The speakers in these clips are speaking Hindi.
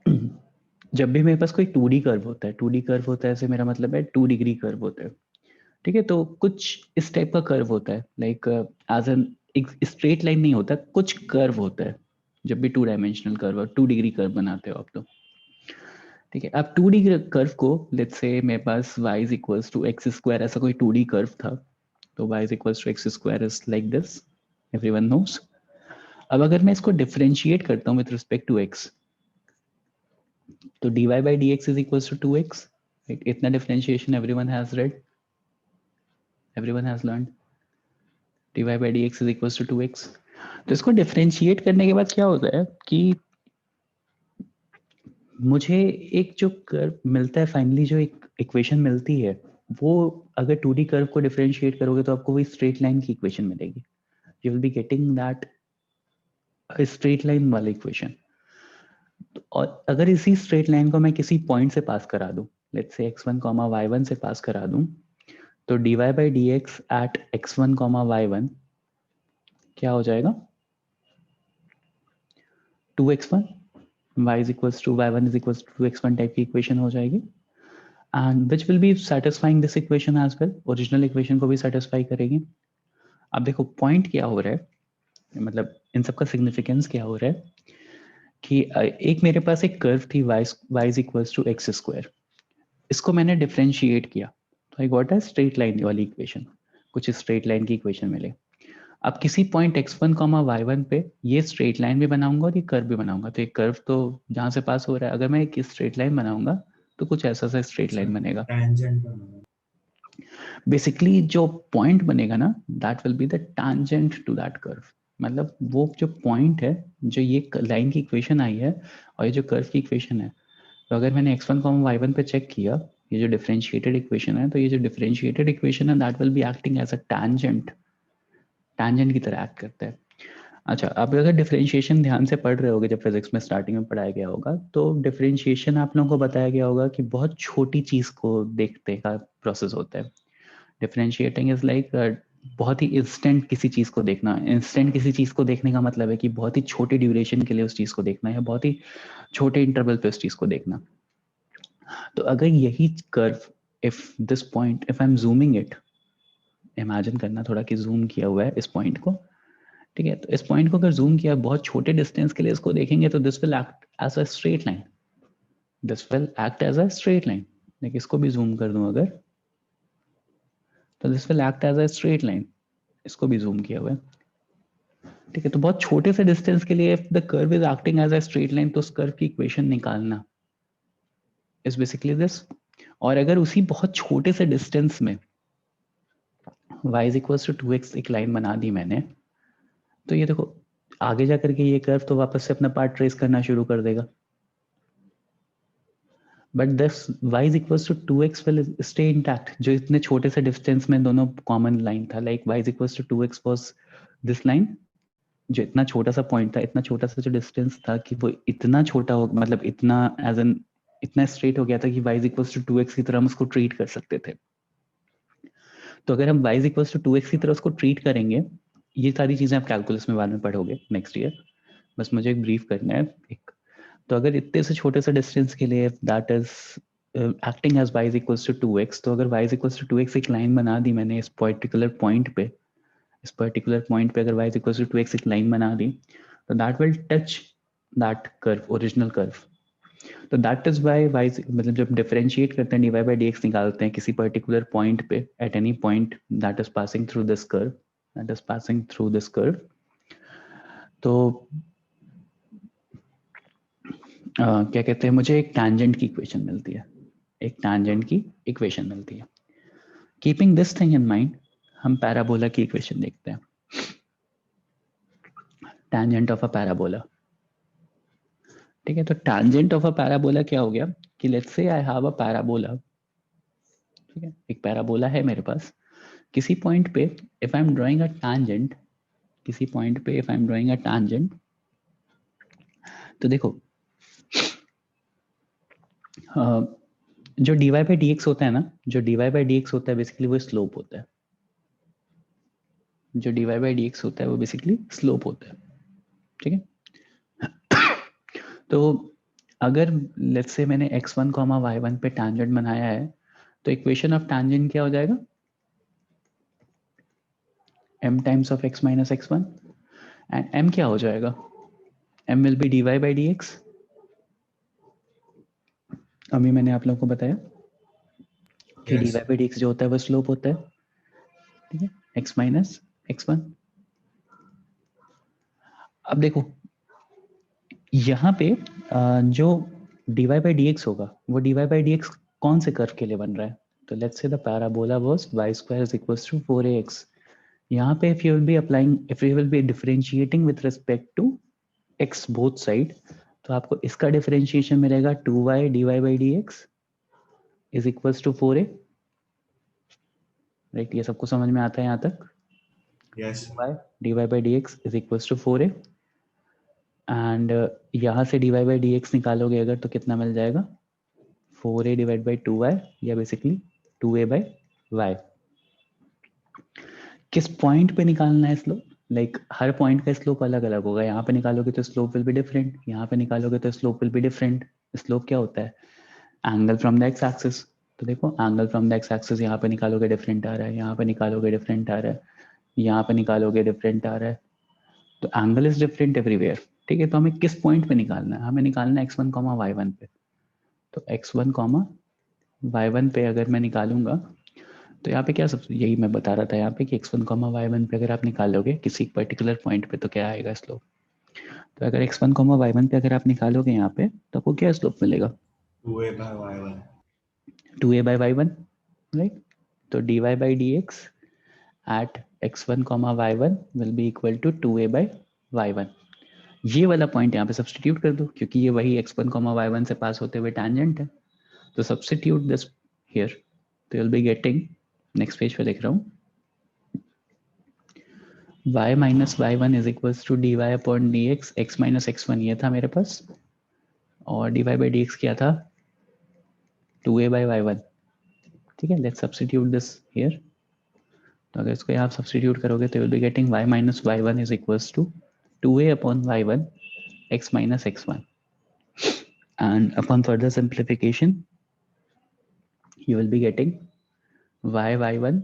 जब भी मेरे पास कोई 2D कर्व होता है, 2D कर्व होता है ऐसे मेरा मतलब है 2 डिग्री कर्व होता है, ठीक है। तो कुछ इस टाइप का कर्व होता है, लाइक एज एन एक स्ट्रेट लाइन नहीं होता, कुछ कर्व होता है। जब भी 2 डायमेंशनल कर्व और 2 डिग्री कर्व बनाते हो आप तो, ठीक है। अब 2D कर्व को लेट्स से मेरे पास y is equals to x square, ऐसा कोई 2D कर्व था, तो y is equals to x square is like this, everyone knows. अब अगर मैं इसको डिफरेंशिएट करता हूँ विथ रिस्पेक्ट टू x, तो dy by dx is equals to 2x, right. इतना differentiation everyone has read, everyone has learn dy by dx is equals to 2x। तो इसको डिफरेंशिएट करने के बाद क्या होता है कि मुझे एक जो कर्व मिलता है फाइनली, जो एक इक्वेशन मिलती है, वो अगर 2D कर्व को डिफरेंशिएट करोगे तो आपको वही स्ट्रेट लाइन की इक्वेशन मिलेगी। You will be getting that straight line वाली इक्वेशन। और अगर इसी स्ट्रेट लाइन को मैं किसी पॉइंट से पास करा दूं, लेट्स से x1 y1 से पास करा दूं, तो dy by dx eight x1 y1 क्या हो जाएगा, 2x1, y is equals to y1 is equals to 2x1 type की इक्वेशन हो जाएगी, and which will be satisfying this equation as well, original equation को भी सेटिस्फाई करेगी। अब देखो पॉइंट क्या हो रहा है, मतलब इन सबका सिग्निफिकेंस क्या हो रहा है कि एक मेरे पास एक कर्व थी y is equals to x square, इसको मैंने डिफरेंशिएट किया तो I got a straight line वाली इक्वेशन, कुछ स्ट्रेट लाइन की इक्वेशन मिले। अब किसी पॉइंट x1 y1 पे ये स्ट्रेट लाइन भी बनाऊंगा और ये कर्व भी बनाऊंगा, तो ये कर्व तो जहां से पास हो रहा है, अगर मैं एक स्ट्रेट लाइन बनाऊंगा तो कुछ ऐसा सा स्ट्रेट लाइन बनेगा। बेसिकली जो पॉइंट बनेगा ना, that will be the tangent to that curve. मतलब वो जो पॉइंट है, जो ये लाइन की इक्वेशन आई है और ये जो कर्व की इक्वेशन है, तो अगर मैंने x1 y1 पे चेक किया, ये जो डिफरेंशिएटेड इक्वेशन है, तो ये जो डिफरेंशिएटेड इक्वेशन है that will be acting as a tangent, tangent की तरह एक्ट करता है। अच्छा, आप अगर डिफरेंशिएशन ध्यान से पढ़ रहे होगे, जब फिजिक्स में स्टार्टिंग में पढ़ाया गया होगा, तो डिफरेंशिएशन आप लोगों को बताया गया होगा कि बहुत छोटी चीज को देखने का प्रोसेस होता है। डिफरेंशिएटिंग इज लाइक बहुत ही इंस्टेंट किसी चीज को देखना। इंस्टेंट किसी चीज को देखने का मतलब है कि बहुत ही छोटे ड्यूरेशन के लिए उस चीज को देखना है, बहुत ही छोटे इंटरवल पे उस चीज को देखना। तो अगर यही curve, if this point, if I am zooming it, imagine करना थोड़ा कि जूम किया हुआ है इस पॉइंट को, ठीक है। तो इस पॉइंट को अगर जूम किया बहुत छोटे डिस्टेंस के लिए इसको देखेंगे, तो this will act as a straight line, this will act as a straight line. देखिए इसको भी जूम कर दूं अगर, तो this will act as a straight line, इसको भी जूम किया हुआ है, ठीक है। तो बहुत छोटे से डिस्टेंस के लिए if the curve is acting as a straight line, तो उस कर्व की इक्वेशन निकालना इज बेसिकली दिस। और अगर उसी बहुत छोटे से डिस्टेंस में y is equal to 2x एक लाइन बना दी मैंने, तो ये देखो आगे जाकर के ये कर्व तो वापस से अपना पार्ट ट्रेस करना शुरू कर देगा, but this y is equal to 2x will stay intact. जो इतने छोटे से डिस्टेंस में दोनों कॉमन लाइन था, like y is equal to 2x was this line, जो इतना छोटा सा पॉइंट था, इतना छोटा सा जो डिस्टेंस था कि वो इतना छोटा हो, मतलब इतना एज एन इतना स्ट्रेट हो गया था कि y is equal to 2x की तरह हम उसको ट्रीट कर सकते थे। तो अगर हम y is equal to 2x की तरह उसको ट्रीट करेंगे, ये सारी चीजें आप कैलकुलस में बाद में पढ़ोगे नेक्स्ट ईयर, बस मुझे एक ब्रीफ करना है एक। तो अगर इतने से छोटे से डिस्टेंस के लिए that is acting as y is equals to 2x, तो अगर y is equals to 2x एक लाइन बना दी मैंने इस पर्टिकुलर पॉइंट पे, इस पर्टिकुलर पॉइंट पे अगर y is equals to 2x एक लाइन बना दी, तो that will touch that curve, original curve. तो दैट इज वाई y मतलब जब डिफरेंशिएट करते हैं dy by dx निकालते हैं किसी पर्टिकुलर पॉइंट पे, at any point that is passing through this curve, that is passing through this curve, तो क्या कहते हैं, मुझे एक टैंजेंट की इक्वेशन मिलती है, एक टैंजेंट की इक्वेशन मिलती है। Keeping this thing in mind, हम पैराबोला की इक्वेशन देखते हैं। टैंजेंट ऑफ अ पैराबोला, ठीक है। तो टैंजेंट ऑफ अ पैराबोला क्या हो गया कि let's say I have a parabola, ठीक है। एक पैराबोला है मेरे पास, किसी पॉइंट पे if I am drawing a tangent, किसी पॉइंट पे if I am drawing a tangent, तो देखो जो dy बाई डी एक्स होता है ना, जो dy बाई डी एक्स होता है बेसिकली वो स्लोप होता है, जो dy बाई डी एक्स होता है वो बेसिकली स्लोप होता है, ठीक है। तो अगर लेट्स से मैंने x1, y1 पे टैंजेंट बनाया है तो इक्वेशन ऑफ टैंजेंट क्या हो जाएगा, m times of x minus x1 and m क्या हो जाएगा, m will be dy by dx। अभी मैंने आप लोगों को बताया कि dy बाई dx जो होता है वो स्लोप होता है, ठीक है, x माइनस x1। अब देखो यहाँ पे जो dy बाई dx होगा वो dy बाई dx कौन से कर्व के लिए बन रहा है, तो let's say the parabola was y square is equals to 4ax। यहाँ पे if you will be applying, if you will be differentiating with respect to x both side, तो आपको इसका डिफरेंशिएशन मिलेगा 2y dy by dx is equals to 4a, right. ये सबको समझ में आता है यहाँ तक? Yes. 2y dy by dx is equals to 4a and यहाँ से dy by dx निकालोगे अगर तो कितना मिल जाएगा, 4a डिवाइड बाई 2y या बेसिकली 2a by y। किस पॉइंट पे निकालना है स्लोप, लाइक हर पॉइंट का स्लोप अलग अलग होगा। यहाँ पे निकालोगे तो स्लोप विल बी डिफरेंट, यहाँ पे निकालोगे तो slope will be different. Slope क्या होता है, angle from the x axis. तो देखो angle from the x axis यहाँ पे निकालोगे डिफरेंट आ रहा है, यहाँ पे निकालोगे डिफरेंट आ रहा है, यहाँ पे निकालोगे डिफरेंट आ रहा है, तो एंगल इज डिफरेंट एवरीवेयर, ठीक है। तो हमें किस पॉइंट पे निकालना है, हमें निकालना है x1, y1 पे। तो x1, y1 पे अगर मैं निकालूंगा तो यहाँ पे क्या, सब यही मैं बता रहा था यहाँ पे कि x1, y1 पे अगर आप निकालोगे किसी पर्टिकुलर पॉइंट पे तो क्या आएगा स्लोप। तो अगर x1, y1 पे अगर आप निकालोगे यहाँ पे तो आपको क्या स्लोप मिलेगा, 2a by y1. 2a by y1, right. तो dy by dx at x1, y1 will be equal to 2a by y1। ये वाला पॉइंट यहाँ पे सब्सटीट्यूट कर दो क्योंकि ये वही x1, y1 से पास होते हुए टैंजेंट है। तो सब्सटीट्यूट दिस हियर, तो you'll be getting, next page पे लिख रहा हूँ, y minus y1 is equals to dy upon dx, x minus x1 ये था मेरे पास, और dy बाई dx क्या था, 2a बाई y1, ठीक है। Let's substitute this here. तो अगर इसको यहाँ सब्सटीट्यूट करोगे तो will be getting y minus y1 is equals to 2a upon y1 x minus x1 and upon further simplification you will be getting y1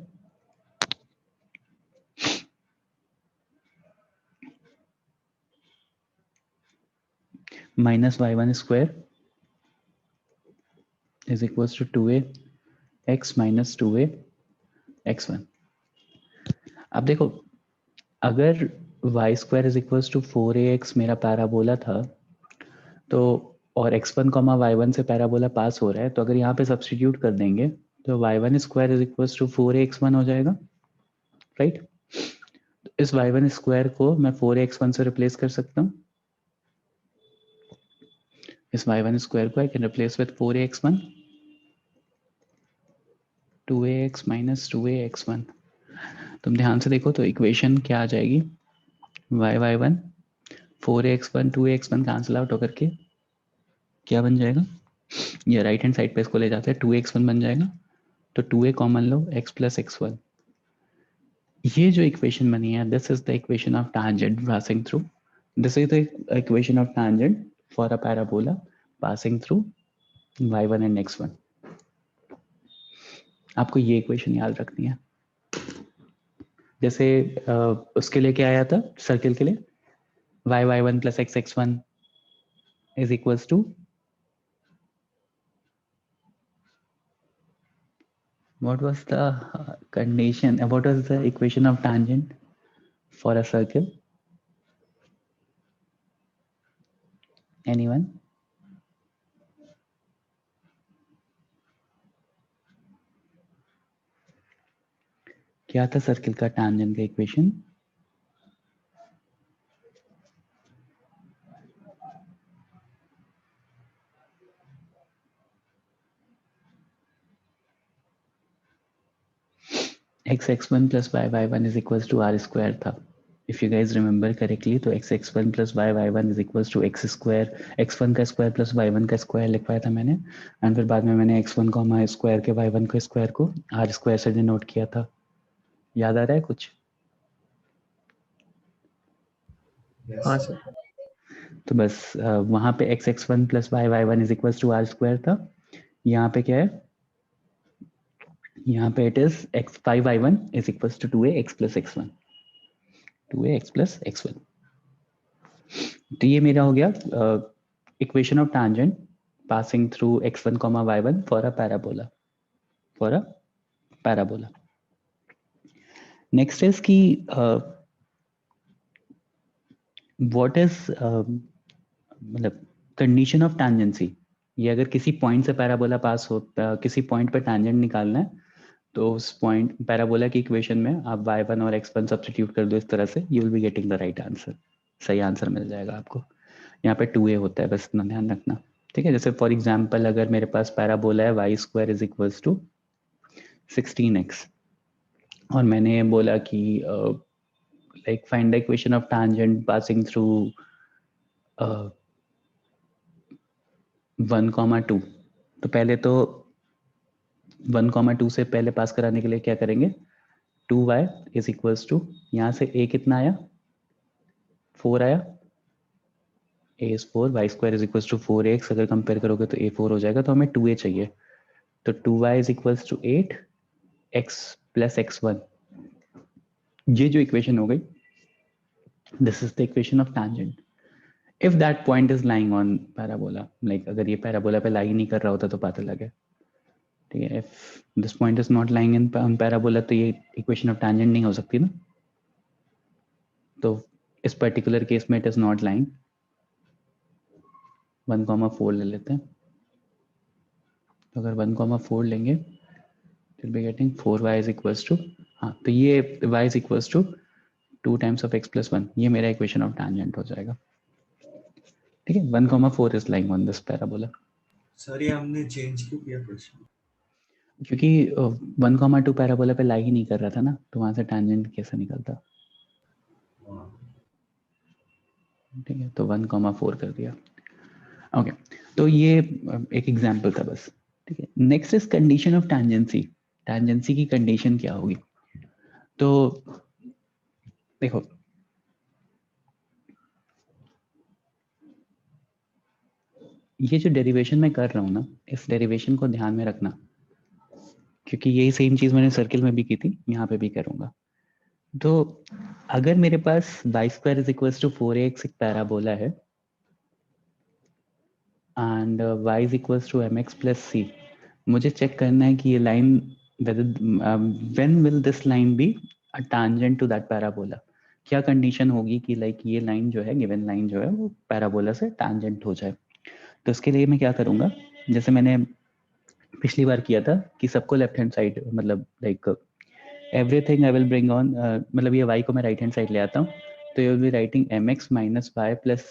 minus y1 square is equals to 2a x minus 2a x1। अब देखो अगर y square is equals to 4ax मेरा पैराबोला था तो, और x1, y1 से पैराबोला पास हो रहा है, तो अगर यहाँ पे सब्सटीट्यूट कर देंगे तो y1 square is equals to 4ax1 हो जाएगा, राइट। इस y1 स्क्वायर को मैं 4ax1 से रिप्लेस कर सकता हूँ। इस y1 स्क्वायर को I can replace with 4ax1, 2ax minus 2ax1। तुम ध्यान से देखो तो इक्वेशन क्या आ जाएगी, y1 4ax1 2ax1 cancel out होकर के क्या बन जाएगा, ये राइट हैंड साइड पे इसको ले जाते हैं, 2x1 बन जाएगा। तो 2a कॉमन लो, x प्लस x1। ये जो इक्वेशन बनी है this is the equation of tangent passing through, this is the equation of tangent for a parabola passing through y1 and x1। आपको ये इक्वेशन याद रखनी है। जैसे उसके लिए क्या आया था सर्किल के लिए, y1 plus x1 is equals to, what was the condition, what was the equation of tangent for a circle, anyone? क्या था सर्किल का tangent का equation, x1 plus y1 is equals to r square था। If you guys remember correctly तो x1 plus y1 is equals to x square, x1 का स्क्वायर प्लस y1 का स्क्वायर लिखवाया था मैंने, एंड फिर बाद में मैंने x1 को हमारे स्क्वायर के y1 के स्क्वायर को r स्क्वायर से डिनोट किया था। याद आ रहा है कुछ? Yes. हाँ सर। तो बस वहां पे x(x1 + y(y1) = r² था। यहाँ पे क्या है, यहाँ पे it is x5y1 = 2ax + x1, 2ax + x1। तो ये मेरा हो गया equation of tangent passing through x1, y1 for a parabola. Next is कि व्हाट इज मतलब कंडीशन ऑफ टैंजेंसी। ये अगर किसी पॉइंट से पैराबोला पास हो, किसी पॉइंट पे टैंजेंट निकालना है, तो उस पॉइंट पैराबोला की इक्वेशन में आप y1 और x1 सब्स्टिट्यूट कर दो इस तरह से, you will be getting the right answer. सही आंसर मिल जाएगा आपको। यहाँ पे 2a होता है, बस इतना ध्यान रखना। ठीक है, जैसे फॉर एग्जाम्पल अगर मेरे पास पैराबोला है y² = 16x, और मैंने बोला कि like find the equation of tangent passing through 1,2। तो पहले तो 1,2 से पहले पास कराने के लिए क्या करेंगे, 2y = यहाँ से a कितना आया, 4 आया, a is 4, y² = 4x। अगर कंपेयर करोगे तो a 4 हो जाएगा, तो हमें 2a चाहिए। तो 2y = 8, x + x1, ये जो इक्वेशन हो गई, this is the equation of tangent if that point is lying on parabola. Like अगर ये पैराबोला पे लाई नहीं कर रहा होता तो बात अलग है। ठीक है, if this point is not lying in on parabola, तो ये इक्वेशन ऑफ टैंजेंट नहीं हो सकती ना। तो इस पर्टिकुलर केस में इट इज नॉट लाइंग। 1,4 ले लेते हैं। तो अगर 1,4 लेंगे तो बी गेटिंग 4y = हाँ, तो ये y = 2 times of x + 1, ये मेरा इक्वेशन ऑफ टैंजेंट हो जाएगा। ठीक है, 1,4 is lying on this parabola. Sir ये हमने चेंज क्यों किया क्वेश्चन? क्योंकि 1,2 पैराबोला पे लाई ही नहीं कर रहा था ना, तो वहां से टैंजेंट कैसे निकलता। ठीक है, तो 1,4 कर दिया। ओके, तो ये एक एग्जांपल था बस। ठीक है, नेक्स्ट इज कंडीशन ऑफ टैंजेंसी। टैंजेंसी की कंडीशन क्या होगी, तो देखो ये जो डेरिवेशन मैं कर रहा हूँ ना, इस डेरिवेशन को ध्यान में रखना, क्योंकि यही सेम चीज मैंने सर्किल में भी की थी, यहाँ पे भी करूंगा। तो अगर मेरे पास y² = 4ax एक पैराबोला है एंड y = mx + c, मुझे चेक करना है कि ये line when will this line be a tangent to that parabola. क्या कंडीशन होगी कि लाइक ये लाइन जो है, गिवन लाइन जो है, वो पैराबोला से टैंजेंट हो जाए। तो इसके लिए मैं क्या करूंगा, जैसे मैंने पिछली बार किया था कि सबको लेफ्ट हैंड साइड, मतलब like everything I will bring on, मतलब ये y को मैं राइट हैंड साइड ले आता हूँ, तो you will be writing mx - y +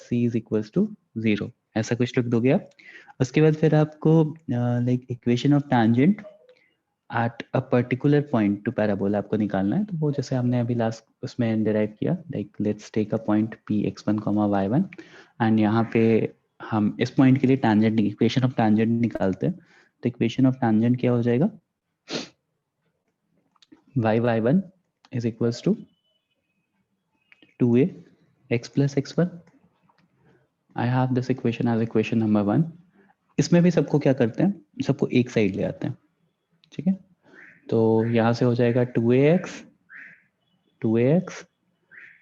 c = 0, ऐसा कुछ लिख दोगे आप। उसके बाद फिर आपको like equation of tangent at a particular point two parabola आपको निकालना है। तो वो जैसे हमने अभी लास्ट उसमें डिराइव किया, like let's take a point p(x1, y1) and यहाँ पे हम इस पॉइंट के लिए टैंजेंट इक्वेशन ऑफ टैंजेंट निकालते हैं। तो इक्वेशन ऑफ टैंजेंट क्या हो जाएगा, y(y1) = 2a x + x1। I have this equation as equation number 1। इसमें भी सबको क्या करते हैं, सबको एक साइड ले आते हैं। ठीक है, तो यहाँ से हो जाएगा 2ax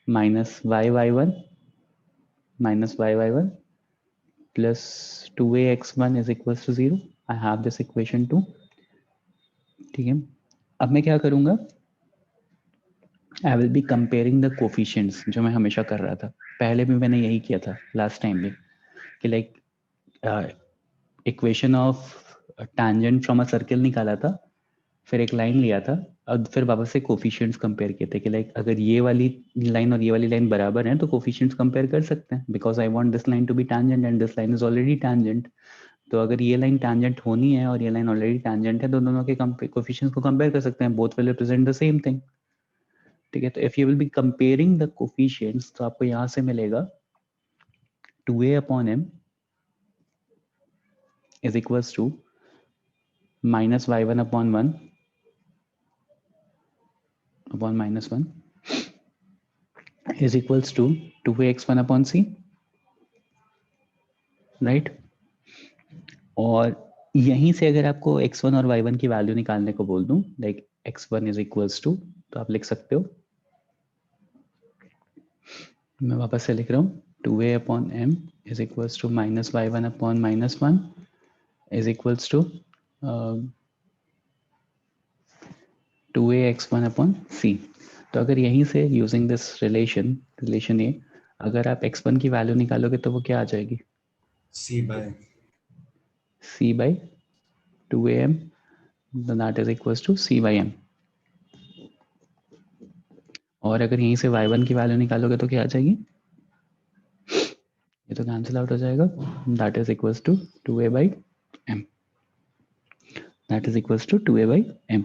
minus y(y1) plus 2ax1 = 0। I have this equation 2। ठीक है, अब मैं क्या करूंगा, I will be comparing the coefficients, जो मैं हमेशा कर रहा था। पहले भी मैंने यही किया था लास्ट टाइम भी, कि like equation of tangent from a circle निकाला था, फिर एक लाइन लिया था, और फिर वापस से कोफिशिएंट्स कंपेयर किए थे कि लाइक अगर ये वाली लाइन और ये वाली लाइन बराबर हैं तो कोफिशिएंट्स कंपेयर कर सकते हैं, because I want this line to be tangent and this line is already tangent. तो अगर ये लाइन टैंजेंट होनी है और ये लाइन ऑलरेडी टैंजेंट है, तो दोनों के कोफिशिएंट्स को कंपेयर कर सकते हैं, both will represent the same thing. ठीक है, तो if you will B comparing the coefficients, तो आपको यहाँ से मिलेगा 2a/m is equals to -y1/1 upon -1 is equals to 2ax1/c right. और यहीं से अगर आपको x1 और y1 की वैल्यू निकालने को बोल दूं, like x1 is equals to, तो आप लिख सकते हो, मैं वापस से लिख रहा हूँ, 2a upon m is equals to minus y1 upon -1 is equals to 2a x1 upon c। तो अगर यहीं से यूजिंग दिस रिलेशन ए, अगर आप x1 की वैल्यू निकालोगे तो वो क्या आ जाएगी, C by c by 2am, that is equals to c by m। और अगर यहीं से y1 की वैल्यू निकालोगे तो क्या आ जाएगी, ये तो कैंसिल आउट हो जाएगा, that is equals to 2a by m, that is equals to 2a by m।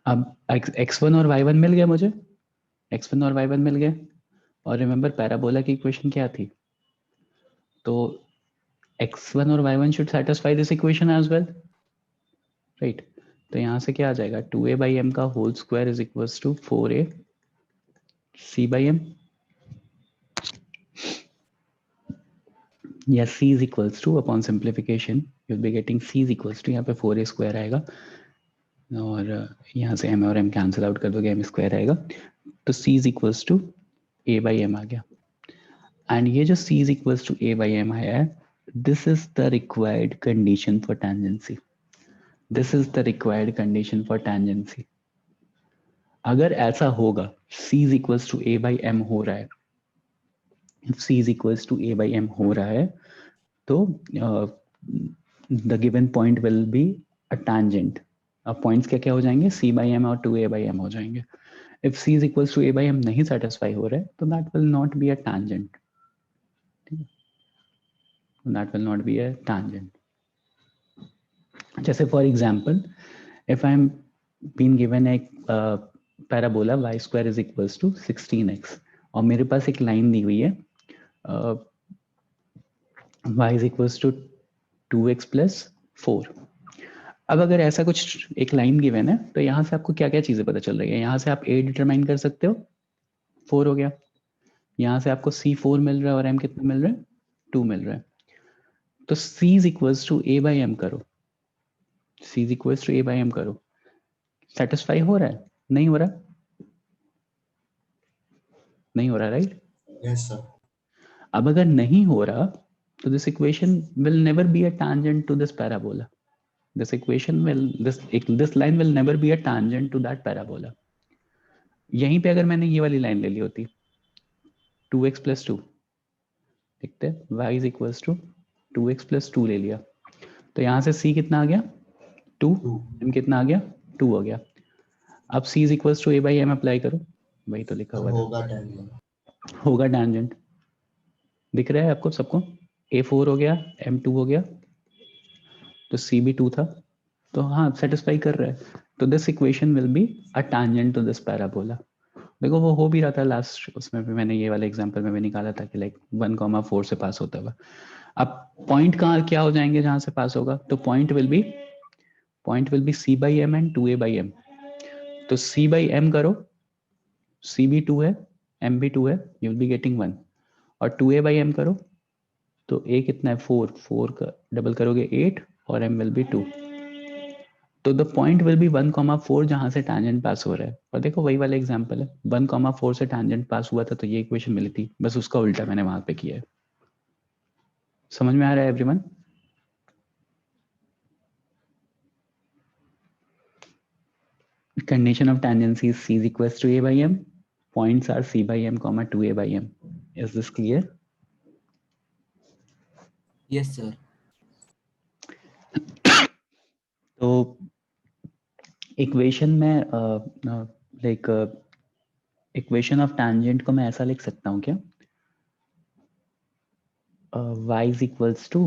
अब x1 और y1 मिल गया मुझे, x1 और y1 मिल गए, और रिमेंबर पैराबोला की इक्वेशन क्या थी, तो x1 और y1 should satisfy this equation as well, right. तो यहाँ से क्या आ जाएगा, 2a by m का whole square is equals to 4a c by m, या c is equals to, upon simplification you will be getting c is equals to, यहाँ पे 4a स्क्वायर आएगा, और यहाँ से m और m कैंसिल आउट कर दोगे, m स्क्वायर आएगा, तो c is equals to a by m आ गया। एंड ये जो c is equals to a by m आया है, this is the required condition for tangency, this is the required condition for tangency. अगर ऐसा होगा, c is equals to a by m हो रहा है, if c is equals to a by m हो रहा है, तो the given point will be a tangent। अब पॉइंट्स क्या क्या हो जाएंगे, c by m और 2a by m हो जाएंगे। if c is equals to a by m नहीं satisfy हो रहा है, तो that will not be a tangent, that will not be a tangent। जैसे for example, if I am being given a parabola y square is equals to 16x, और मेरे पास एक लाइन दी हुई है y is equals to 2x plus 4। अब अगर ऐसा कुछ एक लाइन गिवन है, तो यहाँ से आपको क्या क्या चीजें पता चल रही है, यहाँ से आप a डिटरमाइन कर सकते हो, 4 हो गया, यहाँ से आपको c4 मिल रहा है, और m कितना मिल रहा है, 2 मिल रहा है। तो c is equals to a by m करो, c is equals to a by m करो, सेटिस्फाई हो रहा है, नहीं हो रहा, नहीं हो रहा, राइट। yes sir अब अगर नहीं हो रहा, तो this equation will never be a tangent to this parabola, this equation will this line will never be a tangent to that parabola। यहीं पे अगर मैंने ये वाली लाइन ले ली होती, 2x plus 2, देखते हैं, y is equals to 2x plus 2 ले लिया, तो यहाँ से c कितना आ गया, 2, 2 m कितना आ गया, 2 हो गया। अब c is equals to a by m apply करो, वही तो लिखा तो हुआ था, होगा tangent होगा tangent, दिख रहा है आपको सबको, a4 हो गया, m2 हो गया, तो c भी 2 था, तो हाँ सेटिस्फाई कर रहा है, तो this equation will be a tangent to this parabola. देखो वो हो भी रहा था लास्ट, उसमें भी मैंने ये वाले एग्जांपल में भी निकाला था कि लाइक 1,4 से पास होता हुआ। अब पॉइंट कहाँ क्या हो जाएंगे जहां से पास होगा, तो point will be c by m and 2a by m। तो c by m करो, c भी 2 है, m भी 2 है, यू विल बी गेटिंग 1, और 2a by m करो, तो a कितना है, 4, 4 का डबल करोगे 8, और m विल बी 2, तो द पॉइंट विल बी 1,4 जहां से टैंजेंट पास हो रहा है। और देखो वही वाला एग्जांपल है, 1,4 से टैंजेंट पास हुआ था, तो ये इक्वेशन मिली थी, बस उसका उल्टा मैंने वहां पे किया है। समझ में आ रहा है everyone? Condition of tangency is c is equals to a by m, points are c by m comma 2a by m। is this clear? Yes, sir. तो इक्वेशन में लाइक इक्वेशन ऑफ टैंजेंट को मैं ऐसा लिख सकता हूँ क्या, y is equals to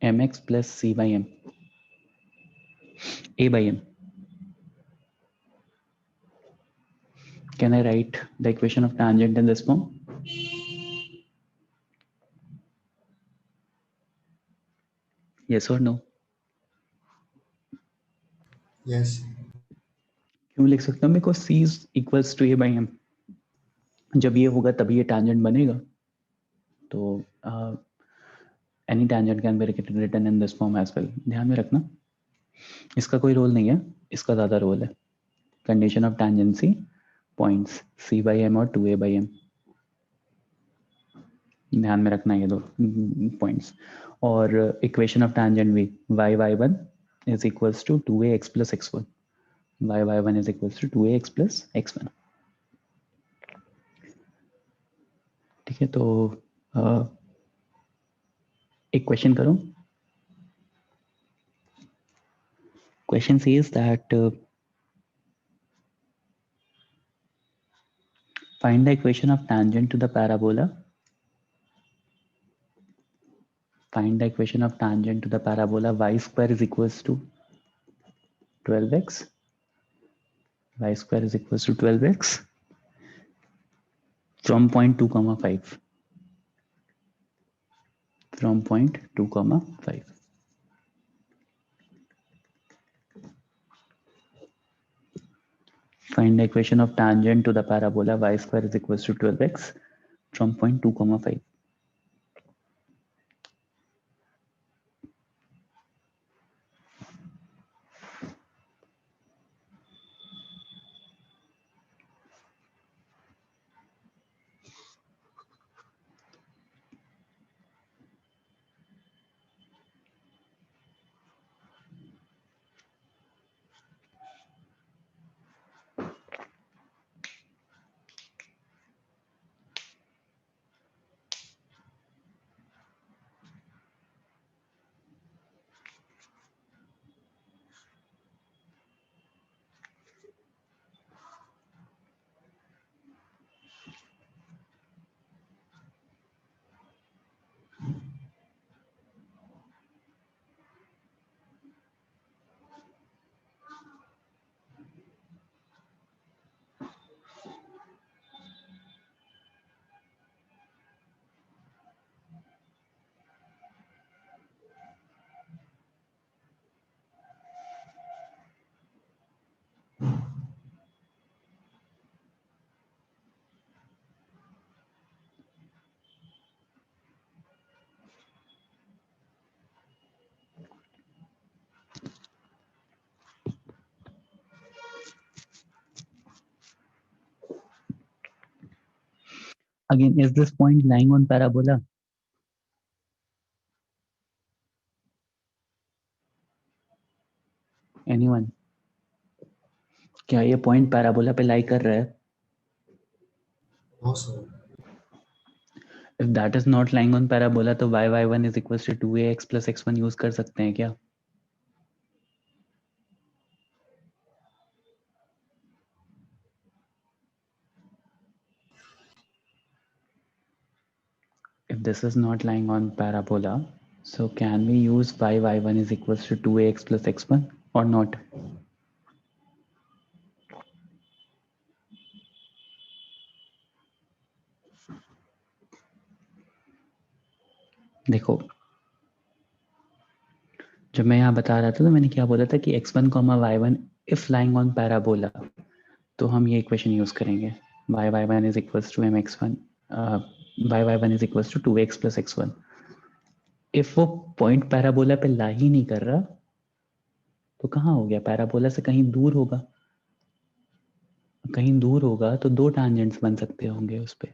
mx plus c by m, a by m। Can I write the equation of tangent in this form? Yes or no? yes क्यों लिख सकता हूँ, मेरे को c is equals to a by m, जब ये होगा तभी ये tangent बनेगा। तो any tangent can be written in this form as well. ध्यान में रखना, इसका कोई रोल नहीं है, इसका ज़्यादा रोल है। Condition of tangency points c by m और 2a बाई एम, ध्यान में रखना ये दो पॉइंट्स। और इक्वेशन ऑफ टेंजेंट भी y1 is equals to 2ax plus x1, y1 is equals to 2ax plus x1। ठीक है, तो एक क्वेश्चन करो। Question says that find the equation of tangent to the parabola. Find the equation of tangent to the parabola y square is equals to 12x. Y square is equals to 12x from point 2 comma 5. From point 2 comma 5. Find the equation of tangent to the parabola y square is equals to 12x from point 2 comma 5. Again, is this point lying on parabola? Anyone? क्या ये पॉइंट पैराबोला पे लाई कर रहा है? No, sir. If that is not lying on parabola, तो y1 is equals to 2ax plus x1 use कर सकते हैं क्या? If this is not lying on parabola, so can we use y1 is equals to 2ax plus x1 or not? देखो, जब मैं यहाँ बता रहा था तो मैंने क्या बोला था कि x1 comma y1 if lying on parabola, तो हम ये इक्वेशन यूज करेंगे y1 is equals to mx1, y1 is equals to 2x plus x1। If वो पॉइंट पैराबोला पे ला ही नहीं कर रहा तो कहाँ हो गया? पैराबोला से कहीं दूर होगा, कहीं दूर होगा तो दो टैंजेंट्स बन सकते होंगे उस पे,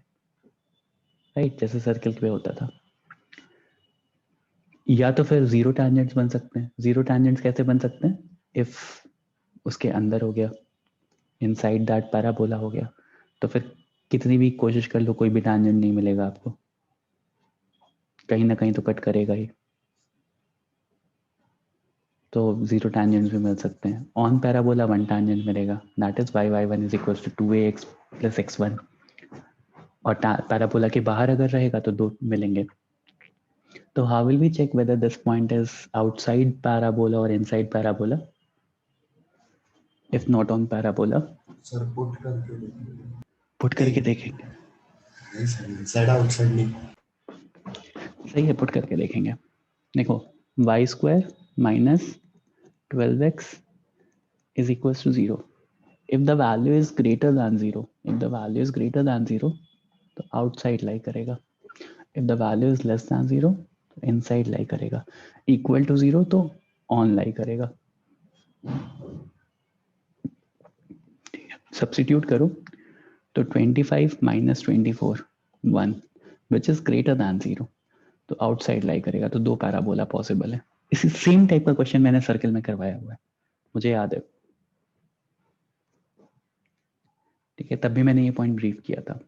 राइट? जैसे सर्कल पे होता था। या तो फिर जीरो टैंजेंट्स बन सकते हैं। जीरो टैंजेंट्स कैसे बन सकते हैं? इफ उसके अंदर हो गया, इनसाइड दैट पैराबोला हो गया, तो फिर कितनी भी कोशिश कर लो कोई भी टैंजेंट नहीं मिलेगा आपको, कहीं ना कहीं तो कट करेगा ही। तो जीरो टैंजेंट्स भी मिल सकते हैं। ऑन पैराबोला वन टैंजेंट मिलेगा, that is y1 is equals to 2ax plus x1। और पैराबोला के बाहर अगर रहेगा तो दो मिलेंगे। तो how will we check whether this point is outside parabola और inside parabola if not on parabola? Sir, put करके देखेंगे। पुट करके देखेंगे। नहीं सर, inside outside नहीं। सही है, पुट करके देखेंगे। देखो, y square minus 12x is equals to 0. If the value is greater than 0, if the value is greater than 0, तो outside lie करेगा। If the value is less than 0 तो इनसाइड लाई करेगा, इक्वल टू 0 तो ऑन लाई करेगा। सब्स्टिट्यूट करो तो 25 minus 24 1 which is greater than 0 तो आउटसाइड लाई करेगा। तो दो पैराबोला पॉसिबल है। इसी सेम टाइप का क्वेश्चन मैंने सर्कल में करवाया हुआ है, मुझे याद है। ठीक है, तब भी मैंने ये पॉइंट ब्रीफ किया था।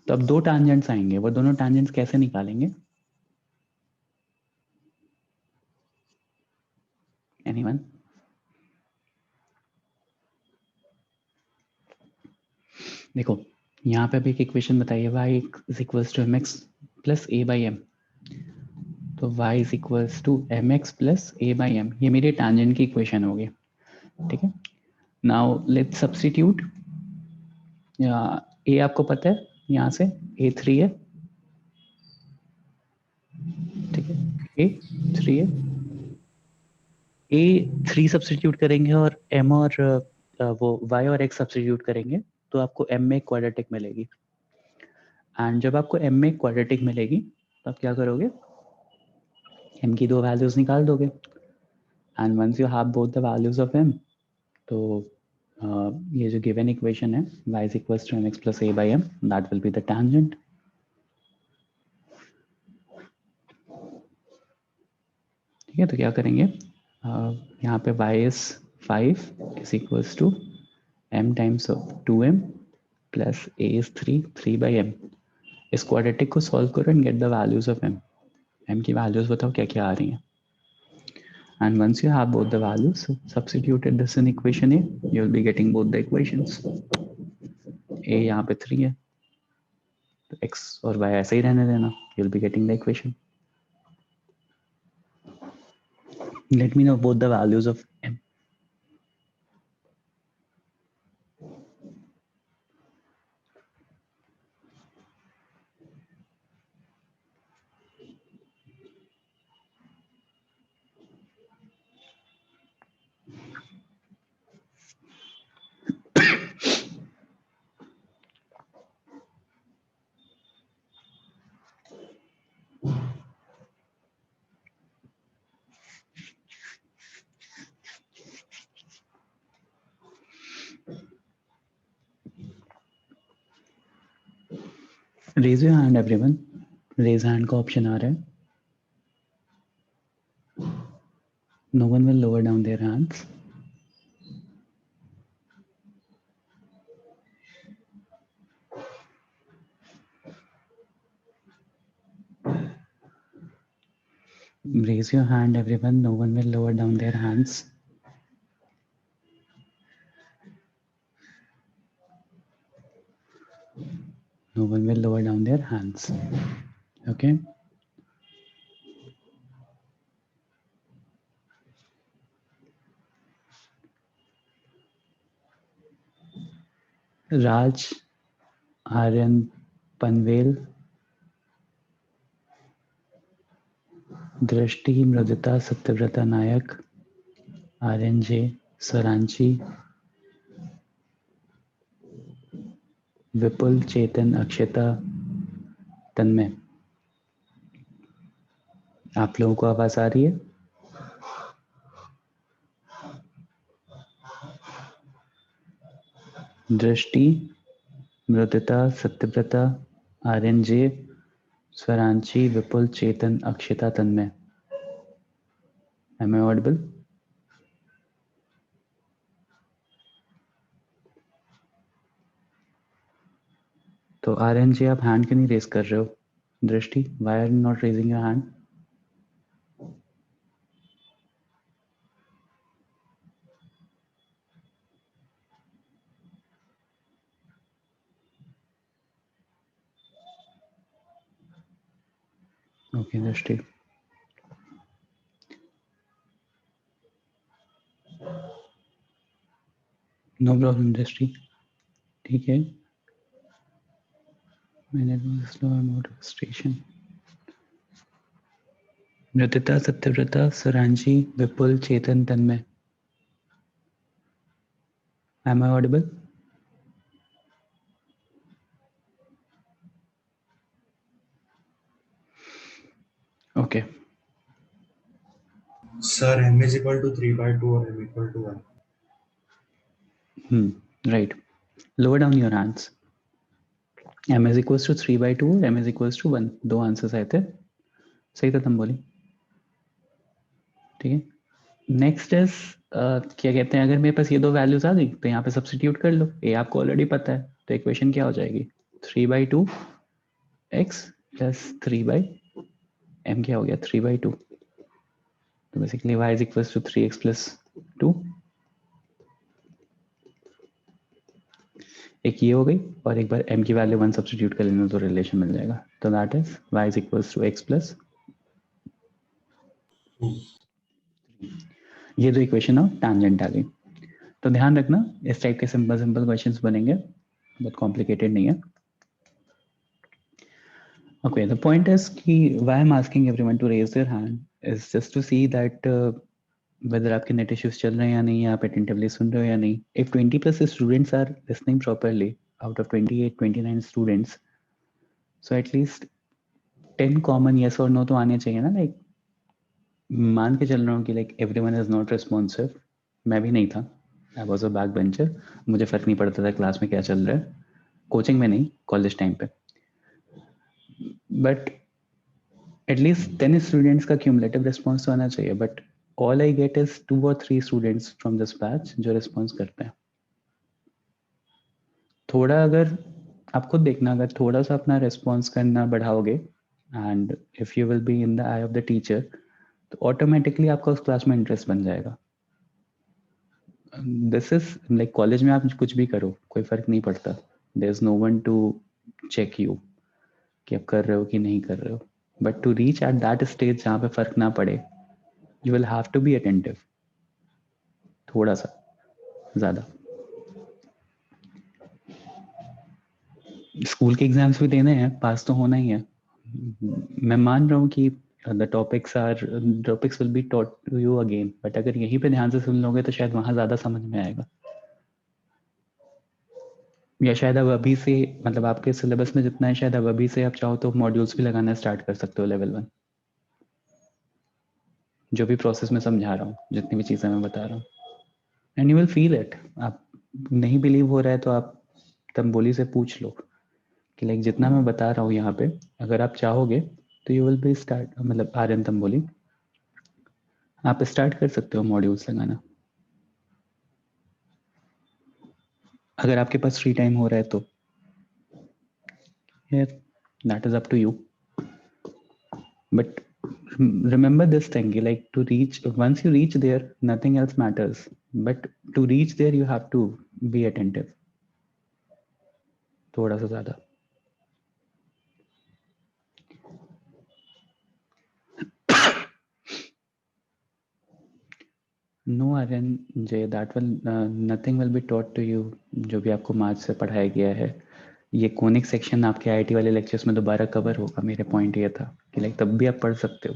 तो अब दो टैंजेंट्स आएंगे, वो दोनों टैंजेंट्स कैसे निकालेंगे? एनीवन? देखो यहाँ पे भी एक इक्वेशन बताइए, y is equals to m x plus a by m. तो y is equals to m x plus a by m, ये मेरी टैंजेंट की इक्वेशन होगी। ठीक है, नाउ लेट्स सब्स्टिट्यूट। ए आपको पता है यहाँ से A3 है, ठीक है, A3 है, A3 सब्स्टिट्यूट करेंगे और m और वो y और x सब्स्टिट्यूट करेंगे तो आपको m में क्वाड्रेटिक मिलेगी। एंड जब आपको m में क्वाड्रेटिक मिलेगी तो आप क्या करोगे, m की दो वैल्यूज निकाल दोगे। And once you have both the values of m, तो ये जो गिवन इक्वेशन है y is equals to mx plus a by m, that will be the tangent. ठीक है, तो क्या करेंगे, यहाँ पे y is 5 is equals to m times of 2m plus a is 3 by m। इस क्वाड्रेटिक को सॉल्व करो and get the values of m की वैल्यूज बताओ क्या क्या आ रही हैं। And once you have both the values, substituted this in equation A, you will be getting both the equations. A यहाँ पे 3 है, तो x और y ऐसे ही रहने देना, you will be getting the equation. Let me know both the values of m. Raise your hand everyone. Raise hand का option आ रहा है. No one will lower down their hands. Raise your hand everyone. No one will lower down their hands. No one will lower down their hands. Okay. Raj, Aryan, Panvel, दृष्टि, मृदुता, सत्यव्रता नायक, आर्यन जे, सरांची, विपुल, चेतन, अक्षता, तन्मय। आप लोगों को आवाज आ रही है? दृष्टि, मृदुता, सत्यव्रता, आर्यन जे, स्वरांची, विपुल, चेतन, अक्षता, तन्मय। Am I audible? तो आर्यन जी आप हैंड क्यों नहीं रेज कर रहे हो? दृष्टि, why are you not raising your hand? Okay, Drishti. No problem Drishti, ठीक है। मैंने slower mode station. Mriduta, Satyavrata, Suranshi, Vipul, Chetan, Tanmay. Am I audible? Okay sir m is equal to 3/2 और m equal to 1. Right, lower down your hands. m is equals to 3/2 और m is equals to 1, दो आंसर्स आए थे. सही था तुम बोली. ठीक है. नेक्स्ट इज क्या कहते हैं, अगर मेरे पास ये दो वैल्यूज आ गई तो यहाँ पे सब्स्टिट्यूट कर लो. ए आपको ऑलरेडी पता है, तो इक्वेशन क्या हो जाएगी, 3/2 x प्लस 3/m. क्या हो गया, 3/2. तो basically y is equals to 3x plus 2. एक ये हो गई, और एक बार m की वैल्यू 1 सब्स्टिट्यूट कर लेना तो रिलेशन मिल जाएगा. तो that is y is equals to x plus. ये दो इक्वेशन ऑफ टैंजेंट आ गई. तो ध्यान रखना, इस टाइप के सिंपल सिंपल क्वेश्चंस बनेंगे, बहुत कॉम्प्लिकेटेड नहीं है. Okay, the point is कि why I'm asking everyone to raise their hand is just to see that whether आपके net issues चल रहे हैं या नहीं, आप attentively सुन रहे हो या नहीं. If 20+ students are listening properly out of 28-29 students, so at least 10 common yes or no तो आने चाहिए ना. Like मान के चल रहा हूँ कि like everyone is not responsive. मैं भी नहीं था, I was a backbencher. मुझे फर्क नहीं पड़ता था क्लास में क्या चल रहा है, कोचिंग में नहीं, कॉलेज टाइम पे. बट एटलीस्ट 10 स्टूडेंट्स का क्यूमुलेटिव रिस्पॉन्स तो आना चाहिए. But all I get is 2 or 3 students from this batch जो रिस्पॉन्स करते हैं. थोड़ा अगर आप खुद देखना, अगर थोड़ा सा अपना रिस्पॉन्स करना बढ़ाओगे and if you will be in the eye of the teacher, तो ऑटोमेटिकली आपका उस क्लास में इंटरेस्ट बन जाएगा. दिस इज लाइक कॉलेज में आप कुछ भी करो, कोई फर्क नहीं पड़ता. There is no one to check you कि आप कर रहे हो कि नहीं कर रहे हो. But to reach at that stage जहाँ पे फर्क ना पड़े, you will have to be attentive, थोड़ा सा ज़्यादा. स्कूल के एग्जाम्स भी देने हैं, पास तो होना ही है. मैं मान रहा हूँ कि the topics will be taught to you again, but अगर यहीं पे ध्यान से सुन लोगे तो शायद वहाँ ज़्यादा समझ में आएगा. या शायद अब अभी से, मतलब आपके सिलेबस में जितना है, शायद अब अभी से आप चाहो तो मॉड्यूल्स भी लगाना स्टार्ट कर सकते हो लेवल 1. जो भी प्रोसेस में समझा रहा हूँ, जितनी भी चीज़ें मैं बता रहा हूँ, and you will feel it. आप नहीं बिलीव हो रहा है तो आप तंबोली से पूछ लो कि लाइक जितना मैं बता रहा हूँ यहाँ पे, अगर आप चाहोगे तो यू विल बी स्टार्ट, मतलब आर्यन तंबोली, आप स्टार्ट कर सकते हो मॉड्यूल्स लगाना अगर आपके पास फ्री टाइम हो रहा है तो. That is up to you. But remember this thing, like to reach, once you reach there nothing else matters, but to reach there you have to be attentive थोड़ा सा ज़्यादा. नो आर्यन जे, that will nothing will be taught to you. जो भी आपको मैथ्स से पढ़ाया गया है, ये कोनिक सेक्शन आपके आईआईटी वाले लेक्चर्स में दोबारा कवर होगा. मेरे पॉइंट ये था कि लाइक तब भी आप पढ़ सकते हो,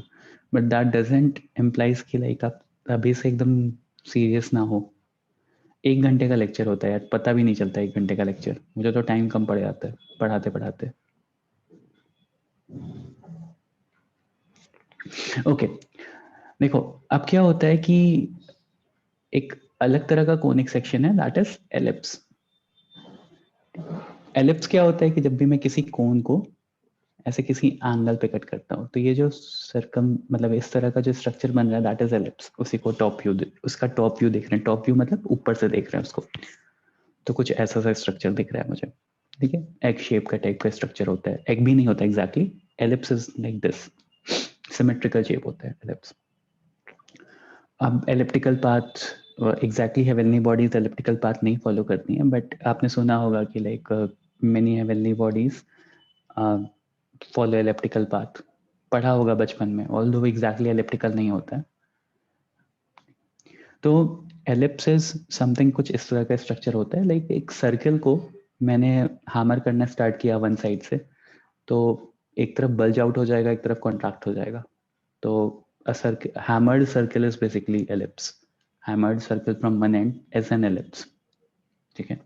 बट दैट डजेंट इम्प्लाइज कि लाइक आप अभी से एकदम सीरियस ना हो. 1 घंटे का लेक्चर होता है यार, पता भी नहीं चलता 1 घंटे का लेक्चर. मुझे तो टाइम कम पड़ जाता है पढ़ाते पढ़ाते. ओके देखो, अब क्या होता है कि एक अलग तरह का कोनिक सेक्शन है, दैट इज एलिप्स. एलिप्स क्या होता है कि जब भी मैं किसी कोन को ऐसे किसी एंगल पे कट करता हूँ, तो ये जो सर्कम, मतलब इस तरह का जो स्ट्रक्चर बन रहा है, दैट इज एलिप्स. उसी को टॉप व्यू, उसका टॉप व्यू देख रहे हैं. टॉप व्यू मतलब ऊपर से देख रहे हैं उसको. तो कुछ ऐसा सा स्ट्रक्चर दिख रहा है मुझे, ठीक है. एग शेप का टाइप का स्ट्रक्चर होता है. एग भी नहीं होता exactly, ellipse is like this, symmetrical shape होता है एलिप्स. अब elliptical path, exactly heavenly bodies elliptical path नहीं फॉलो करती हैं, बट आपने सुना होगा कि like many heavenly bodies follow elliptical path. पढ़ा होगा बचपन में, ऑल्दो एग्जैक्टली एलिप्टिकल नहीं होता है. तो एलिप्स इज समथिंग, कुछ इस तरह का स्ट्रक्चर होता है. लाइक एक सर्कल को मैंने हैमर करना स्टार्ट किया वन साइड से, तो एक तरफ बल्ज आउट हो जाएगा, एक तरफ कॉन्ट्रैक्ट हो जाएगा. तो hammered circle is basically ellipse. Hammered circle from one end as an ellipse. ठीक है,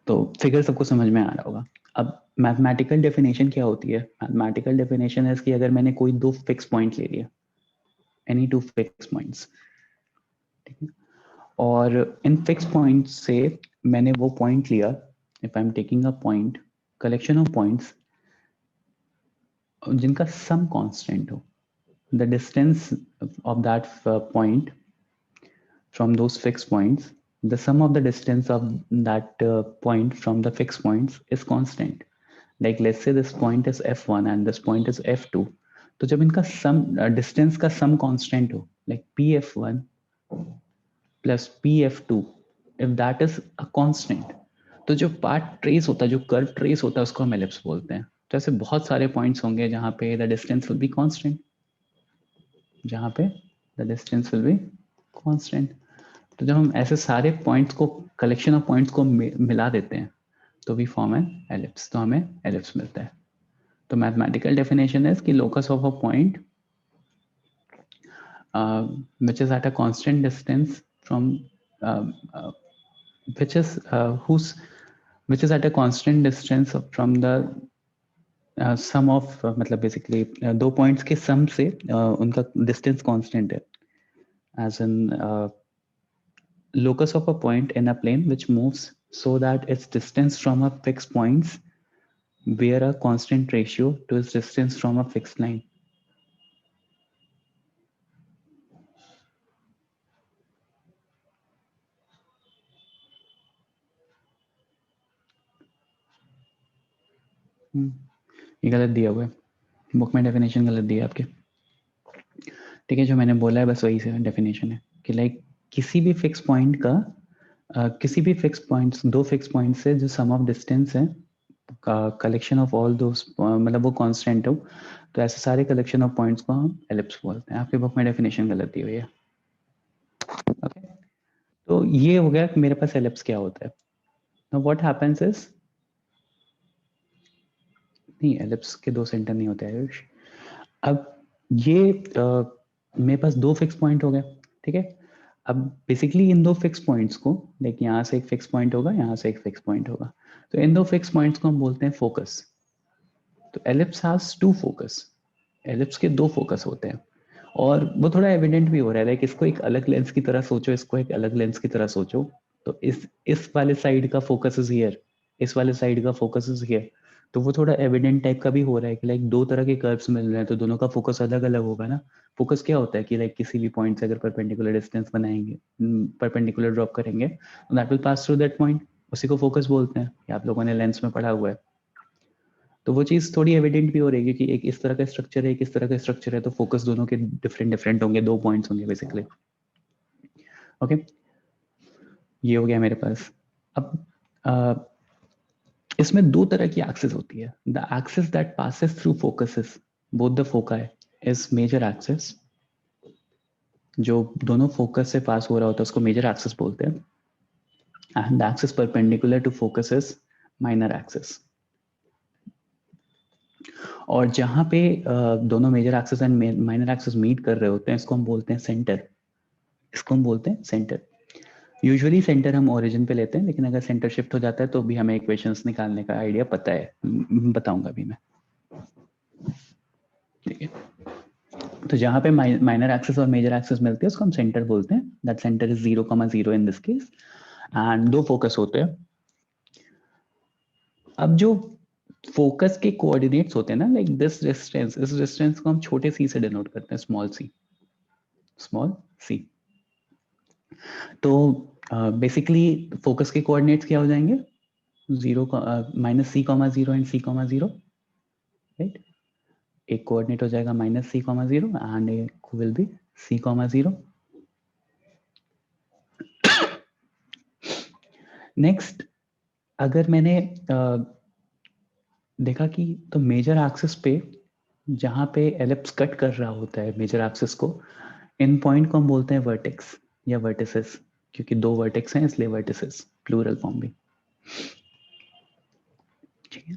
तो फिगर सबको समझ में आ रहा होगा. अब मैथमेटिकल डेफिनेशन क्या होती है? मैथमेटिकल डेफिनेशन है कि अगर मैंने कोई दो फिक्स पॉइंट ले लिया, एनी टू फिक्स पॉइंट्स, ठीक है, और इन फिक्स पॉइंट से मैंने वो पॉइंट लिया, if I am taking a point, collection of points जिनका सम कांस्टेंट हो, the distance of that point from those fixed points, the sum of the distance of that point from the fixed points is constant. Like let's say this point is f1 and this point is f2. तो जब इनका सम डिस्टेंस का सम कांस्टेंट हो, like pf1 plus pf2, if that is a constant, तो जो पार्ट ट्रेस होता है, जो कर्व ट्रेस होता है, उसको हम एलिप्स बोलते हैं। तो ऐसे बहुत सारे पॉइंट्स होंगे जहाँ पे the distance will be constant, जहाँ पे the distance will be constant. तो जब हम ऐसे सारे पॉइंट्स को, कलेक्शन ऑफ पॉइंट्स को मिला देते हैं, तो वी फॉर्म एन एलिप्स, तो हमें एलिप्स मिलता है। तो मैथमेटिकल डेफिनेशन है कि locus of a point which is at a constant distance from which is which is at a constant distance from the sum of मतलब बेसिकली दो पॉइंट्स के सम से उनका डिस्टेंस कांस्टेंट है, as in locus of a point in a plane which moves so that its distance from a fixed points bear a constant ratio to its distance from a fixed line. ये गलत दिया हुआ है, बुक में डेफिनेशन गलत दिया आपके। ठीक है, जो मैंने बोला है बस वही से डेफिनेशन है कि लाइक किसी भी फिक्स पॉइंट का किसी भी फिक्स पॉइंट्स, दो फिक्स पॉइंट से जो सम ऑफ डिस्टेंस है, कलेक्शन ऑफ ऑल दोस, मतलब वो कांस्टेंट हो, तो ऐसे सारे कलेक्शन ऑफ पॉइंट्स को हम एलिप्स बोलते हैं। आपके बुक में डेफिनेशन गलत दी हुई है। ओके, तो ये हो गया कि मेरे पास एलिप्स क्या होता है। नाउ व्हाट हैपेंस इज, नहीं एलिप्स के दो सेंटर नहीं होते आयुष। अब ये मेरे पास दो फिक्स पॉइंट हो गए, ठीक है। अब बेसिकली इन दो फिक्स पॉइंट्स को, देखिए यहाँ से एक फिक्स पॉइंट होगा, यहाँ से एक फिक्स पॉइंट होगा, तो इन दो फिक्स पॉइंट्स को हम बोलते हैं फोकस। तो ellipse has two focus, ellipse के दो फोकस होते हैं, और वो थोड़ा एविडेंट भी हो रहा है, लाइक इसको एक अलग लेंस की तरह सोचो, इसको एक अलग लेंस की तरह सोचो, तो इस वाले साइड का फोकस इज हियर, इस वाले साइड का फोकस इज हियर, तो वो थोड़ा एविडेंट टाइप का भी हो रहा है कि लाइक दो तरह के कर्व्स मिल रहे हैं, तो दोनों का फोकस अलग अलग होगा ना। फोकस क्या होता है कि लाइक किसी भी पॉइंट से अगर परपेंडिकुलर डिस्टेंस बनाएंगे, परपेंडिकुलर ड्रॉप करेंगे, that will pass through that point, उसी को फोकस बोलते हैं। ये आप लोगों ने लेंस में पढ़ा हुआ है। तो वो चीज थोड़ी एविडेंट भी हो रही है कि एक इस तरह का स्ट्रक्चर है, एक इस तरह का स्ट्रक्चर है, तो फोकस दोनों के डिफरेंट डिफरेंट होंगे, दो पॉइंट्स होंगे बेसिकली। ओके, ये हो गया मेरे पास। अब इसमें दो तरह की एक्सिस होती है। The axis that passes through focuses both the foci is major axis, जो दोनों फोकस से पास हो रहा होता है उसको मेजर एक्सिस बोलते हैं, and the axis perpendicular to focus is minor axis. और जहां पे दोनों major axis and minor axis meet कर रहे होते हैं, इसको हम बोलते हैं सेंटर, इसको हम बोलते हैं सेंटर। यूजुअली सेंटर हम ओरिजिन पे लेते हैं, लेकिन अगर सेंटर शिफ्ट हो जाता है तो भी हमें इक्वेशंस निकालने का आइडिया पता है, बताऊंगा भी मैं, ठीक है। तो जहां पे माइनर एक्सिस और मेजर एक्सिस मिलते हैं उसको हम सेंटर बोलते हैं। That centre is 0,0 in this case, and दो फोकस होते हैं। अब जो फोकस के कोऑर्डिनेट्स होते हैं ना, लाइक दिस डिस्टेंस, इस डिस्टेंस को हम छोटे सी से डिनोट करते हैं, स्मॉल सी, स्मॉल सी। तो बेसिकली फोकस के कोऑर्डिनेट्स क्या हो जाएंगे, -c,0 एंड c,0, राइट। एक कोऑर्डिनेट हो जाएगा -c,0 एंड एक विल बी c,0। नेक्स्ट, अगर मैंने देखा कि तो मेजर एक्सिस पे जहां पे एलिप्स कट कर रहा होता है मेजर एक्सिस को, इन पॉइंट को हम बोलते हैं वर्टेक्स या वर्टिसेस, क्योंकि दो वर्टेक्स हैं इसलिए वर्टिसेस, प्लूरल फॉर्म भी, ठीक है।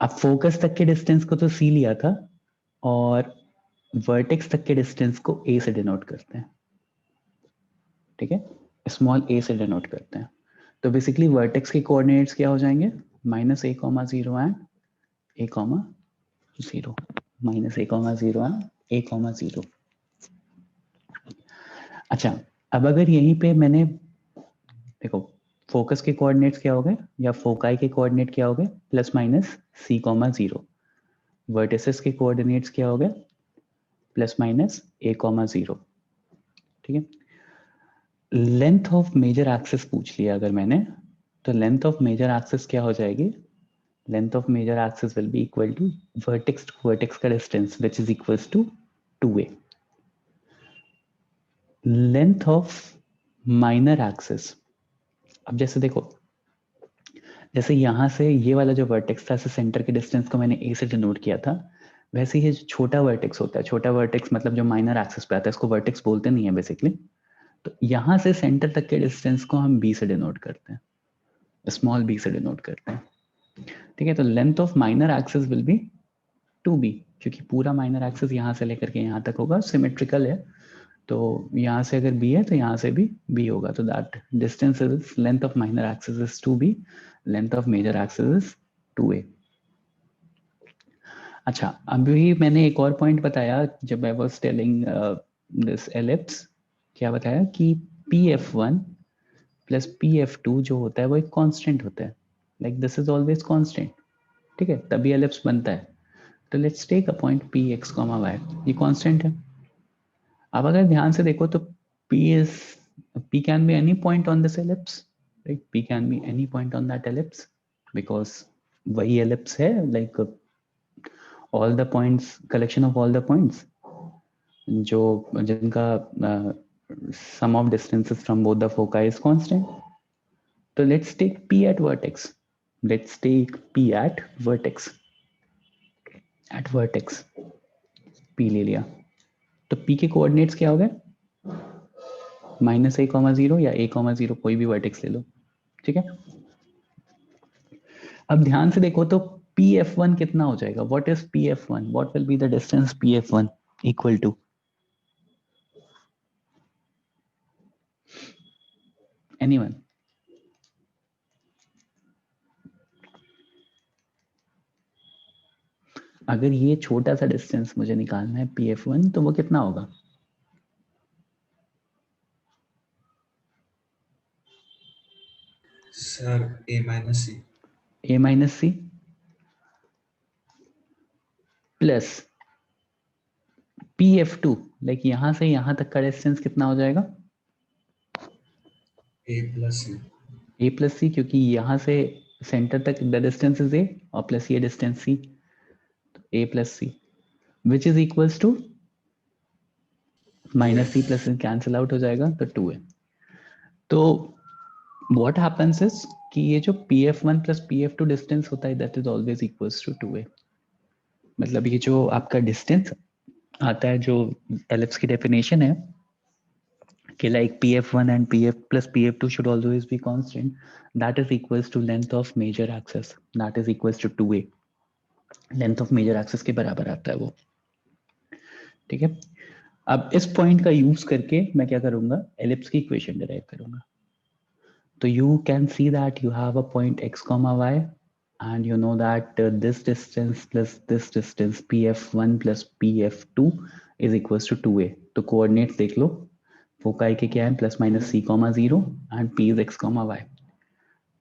अब फोकस तक के डिस्टेंस को तो c लिया था, और वर्टेक्स तक के डिस्टेंस को a से डिनोट करते हैं, ठीक है, स्मॉल a से डिनोट करते हैं। तो बेसिकली वर्टेक्स के कोऑर्डिनेट्स क्या हो जाएंगे, minus A comma zero and A comma zero, minus A comma zero and A comma zero. अच्छा, अब अगर यहीं पे मैंने देखो फोकस के कोऑर्डिनेट्स क्या हो गए या फोकाई के कोऑर्डिनेट क्या हो गए, plus minus C comma zero. Vertices के कोऑर्डिनेट्स क्या हो गए, प्लस माइनस ए कॉमा जीरो। ठीक है, लेंथ ऑफ मेजर एक्सिस पूछ लिया अगर मैंने, तो लेंथ ऑफ मेजर एक्सिस क्या हो जाएगी, length of major axis will be equal to vertex to vertex का distance which is equals to 2a। Length of minor axis, अब जैसे देखो, जैसे यहाँ से ये वाला जो वर्टेक्स था, ऐसे सेंटर के डिस्टेंस को मैंने a से डिनोट किया था, वैसे ही जो छोटा वर्टेक्स होता है, छोटा वर्टेक्स मतलब जो माइनर एक्सिस पे आता है, इसको वर्टेक्स बोलते नहीं है बेसिकली, तो यहाँ से सेंटर तक के डिस्टेंस को हम b से डिनोट करते हैं, स्मॉल b से डिनोट करते हैं। ठीक है, तो length of minor axis will B 2b, क्योंकि पूरा माइनर एक्सिस यहाँ से लेकर के यहाँ तक होगा, सिमेट्रिकल है, तो यहाँ से अगर b है तो यहाँ से भी b होगा, तो that distance is length of minor axis is 2b, length of major axis is 2a। अच्छा, अभी मैंने एक और पॉइंट बताया जब I was telling this ellipse, क्या बताया कि pf1 प्लस pf2 जो होता है वो एक कांस्टेंट होता है, like this is always constant. ठीक है, तभी एलिप्स बनता है। तो let's take a point px, y, ये कांस्टेंट है। अब अगर ध्यान से देखो तो p can be any point on this ellipse, right? P can be any point on that ellipse because वही ellipse है, like all the points, collection of all the points जो जिनका sum of distances from both the foci is constant. So let's take p at vertex. Let's take p at vertex. At vertex p ले लिया, तो p के कोऑर्डिनेट्स क्या हो गए, माइनस ए कॉमा जीरो या ए कॉमा जीरो, कोई भी वर्टेक्स ले लो। ठीक है, अब ध्यान से देखो तो pf1 कितना हो जाएगा, what is pf1, what will be the distance pf1 equal to, anyone? अगर ये छोटा सा डिस्टेंस मुझे निकालना है pf1, तो वो कितना होगा, sir a minus C, a minus C plus pf2, like यहां से यहां तक का डिस्टेंस कितना हो जाएगा, a plus c, a plus c, क्योंकि यहां से सेंटर तक द डिस्टेंस इज a और प्लस ये डिस्टेंस c, तो a plus c which is equals to minus C plus cancel out हो जाएगा, तो 2a। तो व्हाट हैपेंस इज कि ये जो pf1 प्लस pf2 डिस्टेंस होता है that is always equals to 2a। मतलब ये जो आपका डिस्टेंस आता है, जो एलिप्स की डेफिनेशन है कि like pf1 and pf plus pf2 should always be constant, that is equals to length of major axis, that is equals to 2a, length of major axis के बराबर आता है वो। ठीक है, अब इस पॉइंट का यूज करके मैं क्या करूंगा, एलिप्स की इक्वेशन डिराइव करूंगा। तो you can see that you have a point x comma y and you know that this distance plus this distance pf1 plus pf2 is equals to 2a। तो कोऑर्डिनेट्स देख लो, फोकाई के क्या है, plus minus C comma zero and P is X comma Y.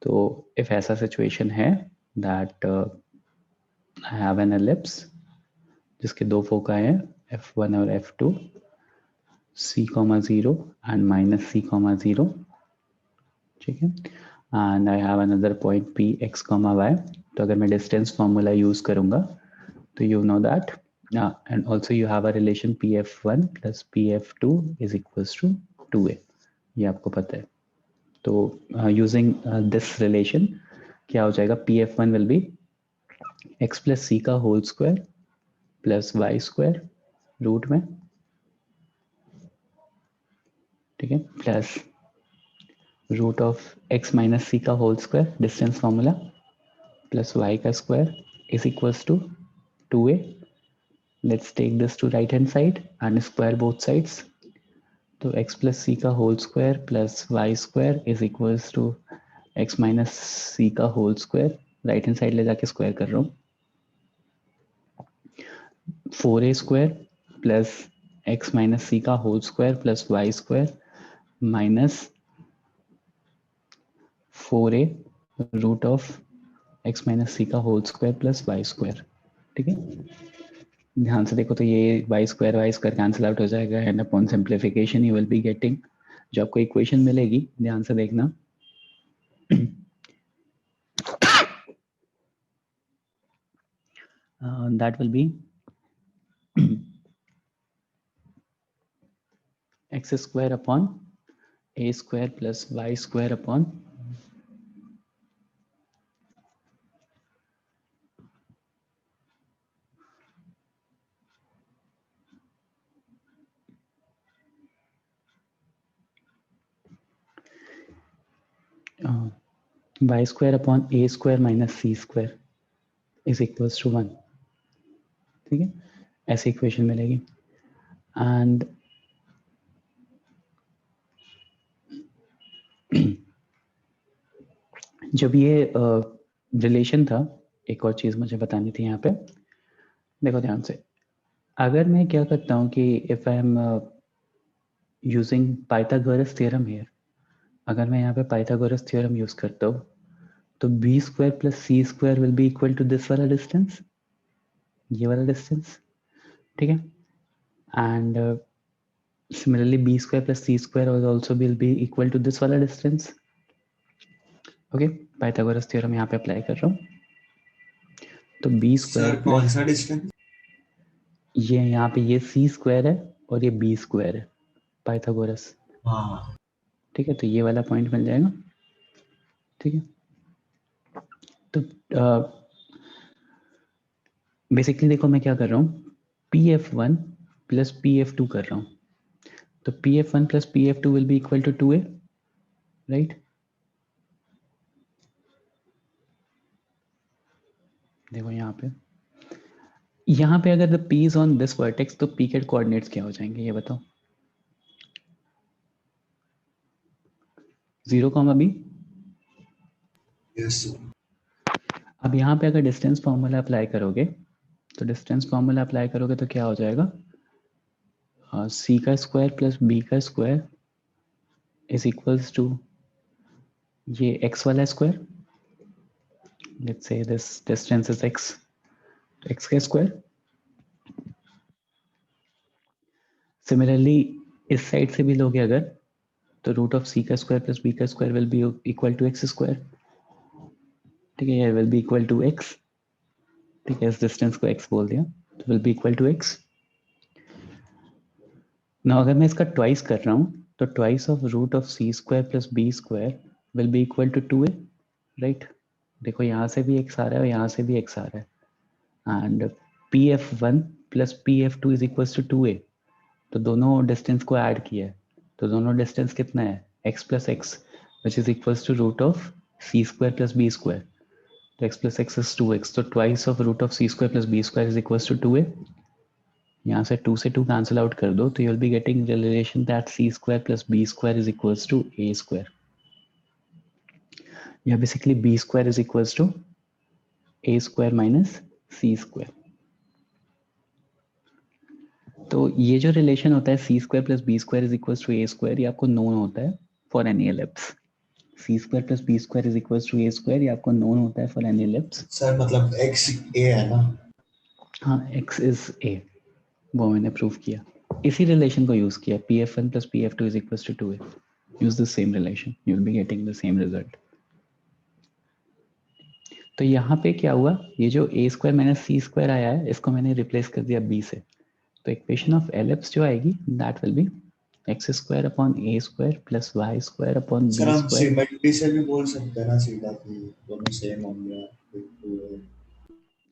तो इफ ऐसा सिचुएशन है that I have an ellipse जिसके दो फोकाई हैं f1 और f2, c comma zero and minus C comma zero, ठीक है, and I have another point p x comma y। तो अगर मैं डिस्टेंस फॉर्मूला यूज करूंगा तो you know that and also you have a relation pf1 plus pf2 is equals to 2a, ये आपको पता है। तो यूजिंग दिस रिलेशन क्या हो जाएगा, pf1 will be x plus c का whole square plus Y square root में, ठीक है, plus root of x minus c का whole square distance formula plus y का square is equals to 2a। Let's take this to right hand side and square both sides. तो x प्लस सी का whole square plus Y square is equals to x minus c का whole square, right hand side ले जाके स्क्वायर कर रहा हूँ, 4a square plus x minus c का whole square plus Y square minus 4a root of x minus c का whole square plus Y square. ठीक है, ध्यान से देखो तो ये वाई स्क्वायर कैंसिल आउट हो जाएगा and upon simplification you will be getting जो आपको इक्वेशन मिलेगी, ध्यान से देखना, that will be x square upon a square plus y square upon y square upon a square minus c square is equals to 1। ठीक है, ऐसी इक्वेशन मिलेगी एंड जब ये रिलेशन था, एक और चीज मुझे बतानी थी यहाँ पे, देखो ध्यान से, अगर मैं क्या करता हूँ कि if I am using Pythagoras theorem here, अगर मैं यहाँ पे पाइथागोरस थ्योरम यूज करता हूँ तो B square plus C square will be equal to this वाला डिस्टेंस, ये वाला डिस्टेंस। ठीक है, and similarly B square plus C square also will be equal to this वाला डिस्टेंस। ओके, पाइथागोरस थ्योरम यहाँ पे अप्लाई कर रहा हूँ, तो बी स्क्वायर सर कौन सा डिस्टेंस? ये यहाँ पे ये सी स्क्वायर है और ये बी स्क्वायर है, पाइथागोरस। हाँ ठीक है, तो ये वाला पॉइंट मिल जाएगा। ठीक है, तो बेसिकली देखो मैं क्या कर रहा हूँ, P F one plus P F two कर रहा हूँ, तो P F one plus P F two will be equal to 2a, right. देखो यहाँ पे अगर the p is on this vertex तो p के कोऑर्डिनेट्स क्या हो जाएंगे ये बताओ, 0, b। यस। अब यहाँ पे अगर डिस्टेंस फॉर्मूला अप्लाई करोगे तो डिस्टेंस फॉर्मूला अप्लाई करोगे तो क्या हो जाएगा, सी का स्क्वायर प्लस बी का स्क्वायर इज इक्वल्स टू ये x वाला square, let's say this distance is x, x का स्क्वायर। सिमिलरली इस साइड से भी लोगे अगर तो रूट ऑफ सी का स्क्वायर प्लस बी का square will be equal to x square. ठीक है, ये will be equal to X. ठीक है, इस डिस्टेंस को x बोल दिया तो will be equal to x। ना अगर मैं इसका ट्वाइस कर रहा हूँ तो twice of root of C square plus B square will be equal to 2a, right. देखो यहाँ से भी x आ रहा है और यहाँ से भी x आ रहा है and P F one plus P F two is equal to 2a, तो दोनों डिस्टेंस को ऐड किया है तो दोनों डिस्टेंस कितना है, x plus X which is equal to root of C square plus B square, तो x plus X is 2x, तो twice of root of C square plus B square is equal to 2a। यहाँ से 2 से 2 कैंसिल आउट कर दो तो you will be getting the relation that c square plus B square is equals to a square, या basically b square is equals to a square minus C square. तो ये जो रिलेशन होता है c square plus B square is equals to a square, ये आपको नोन होता है for any ellipse. C square plus B square is equals to a square, ये आपको नोन होता है फॉर एनी एलिप्स। सर मतलब x a है ना? हाँ, x इज a, वो मैंने प्रूव किया, इसी रिलेशन को यूज किया, P F one plus P F two is equals to 2a, use the same relation, you will be getting the same result. तो यहाँ पे क्या हुआ, ये जो A square minus C square आया है इसको मैंने रिप्लेस कर दिया b से, तो इक्वेशन ऑफ एलिप्स जो आएगी that will be X square upon A square plus Y square upon सर बी हम स्क्वायर। सिमेट्री से भी बोल सकते हैं ना सीधा कि दोनों सेम होंगे।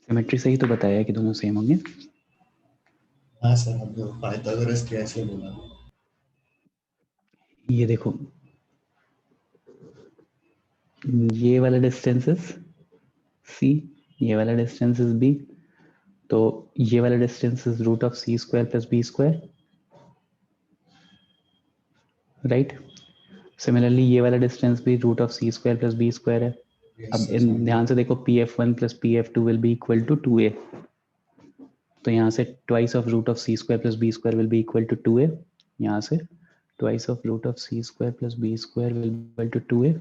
सिमेट्री से ही तो बताया कि दोनों सेम होंगे। हाँ सर, हम जो पाइथागोरस कैसे बोला? ये देखो, ये वाला डिस्टेंस इज सी, ये वाला डिस्टेंस इज बी, तो ये वाला distance is root of C square plus B square, right. Similarly ये वाला डिस्टेंस भी root of C square plus B square है. अब इन ध्यान से देखो pf1 plus pf2 will be equal to 2a. तो यहाँ से twice of root of C square plus B square will be equal to 2a. यहाँ से twice of root of C square plus B square will be equal to 2a.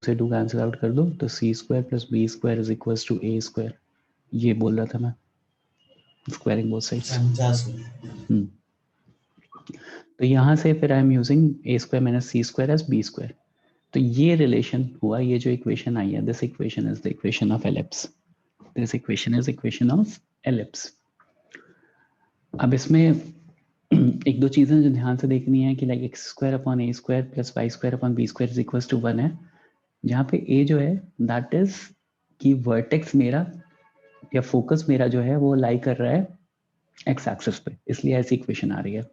से 2 कैंसिल आउट कर दो तो c square plus B square is equal to a square. ये बोल रहा था मैं, स्क्वायरिंग बोथ साइड्स. तो यहाँ से फिर I am using a square minus C square as B square. तो ये रिलेशन हुआ, ये जो इक्वेशन आई है, this equation is the equation of ellipse. This equation is equation of ellipse. अब इसमें एक दो चीजें जो ध्यान से देखनी है कि like X square upon A square plus Y square upon B square is equal to 1 है. जहाँ पे ए जो है दैट इज कि वर्टेक्स मेरा या फोकस मेरा जो है वो लाई कर रहा है एक्स एक्सिस पे, इसलिए ऐसी इक्वेशन आ रही है.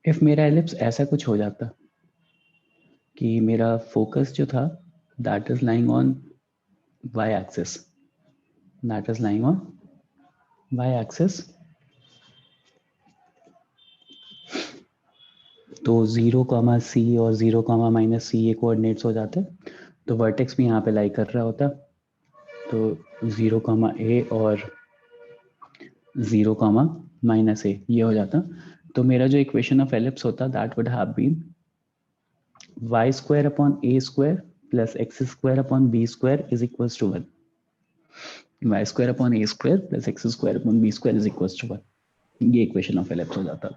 इफ मेरा एलिप्स ऐसा कुछ हो जाता कि मेरा फोकस जो था that is lying on y axis, that is lying on y axis, तो 0, c और 0, -c ये कोऑर्डिनेट्स हो जाते. तो वर्टेक्स भी यहाँ पे लाई कर रहा होता. तो 0, a और 0, -a ये हो जाता. तो मेरा जो इक्वेशन ऑफ एलिप्स होता that would have been y square upon a square plus x square upon b square is equals to 1. y square upon a square plus x square upon b square is equals to 1. ये इक्वेशन ऑफ एलिप्स हो जाता.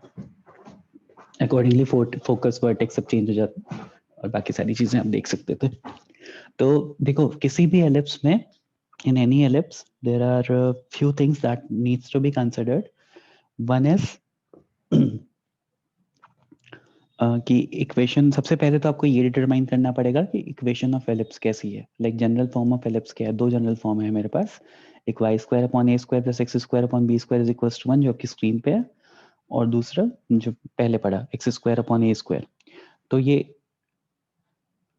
अकॉर्डिंगली फोकस वर्टेक्स सब चेंज हो जाता और बाकी सारी चीजें आप देख सकते थे. तो देखो किसी भी एलिप्स में, in any ellipse there are few things that needs to be considered. One is कि इक्वेशन, सबसे पहले तो आपको ये डिटरमाइन करना पड़ेगा कि इक्वेशन ऑफ एलिप्स कैसी है. Like general form of ellipse क्या है. दो जनरल फॉर्म है मेरे पास. एक Y square upon A square plus X square upon B square is equal to 1 जो आपकी स्क्रीन पे है, और दूसरा जो पहले पढ़ा x square upon A square. तो ये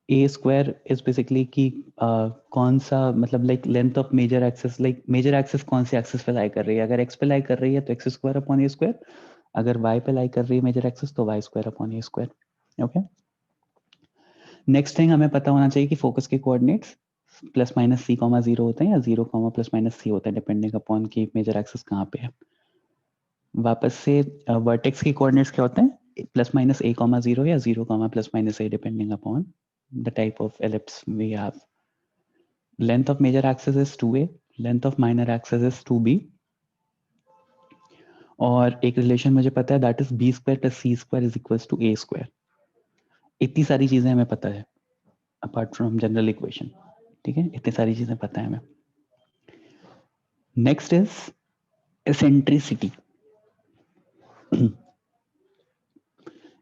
ए स्क्वायर इज बेसिकली कि कौन सा, मतलब like length of major axis, like major axis कौन सी एक्सिस पे लाई कर रही है. अगर एक्स पे लाई कर रही है तो x square upon A square. अगर वाई पे लाई कर रही है मेजर एक्सिस तो Y square upon A square. Okay. Next thing हमें पता होना चाहिए कि फोकस के coordinates plus minus C comma 0 होते हैं या 0 कॉमा प्लस माइनस सी होता है डिपेंडिंग अपॉन कि मेजर एक्सिस कहाँ पे है. वापस से वर्टेक्स के कोऑर्डिनेट्स क्या होते हैं, प्लस माइनस a कॉमा 0 या 0 comma plus minus a depending upon the type of ellipse we have. Length of major axis is 2a, length of minor axis is 2b. और एक रिलेशन मुझे पता है that is b square plus c square is equals to a square. इतनी सारी चीजें हमें पता है अपार्ट फ्रॉम जनरल इक्वेशन. ठीक है, इतनी सारी चीजें पता है हमें. Next is eccentricity.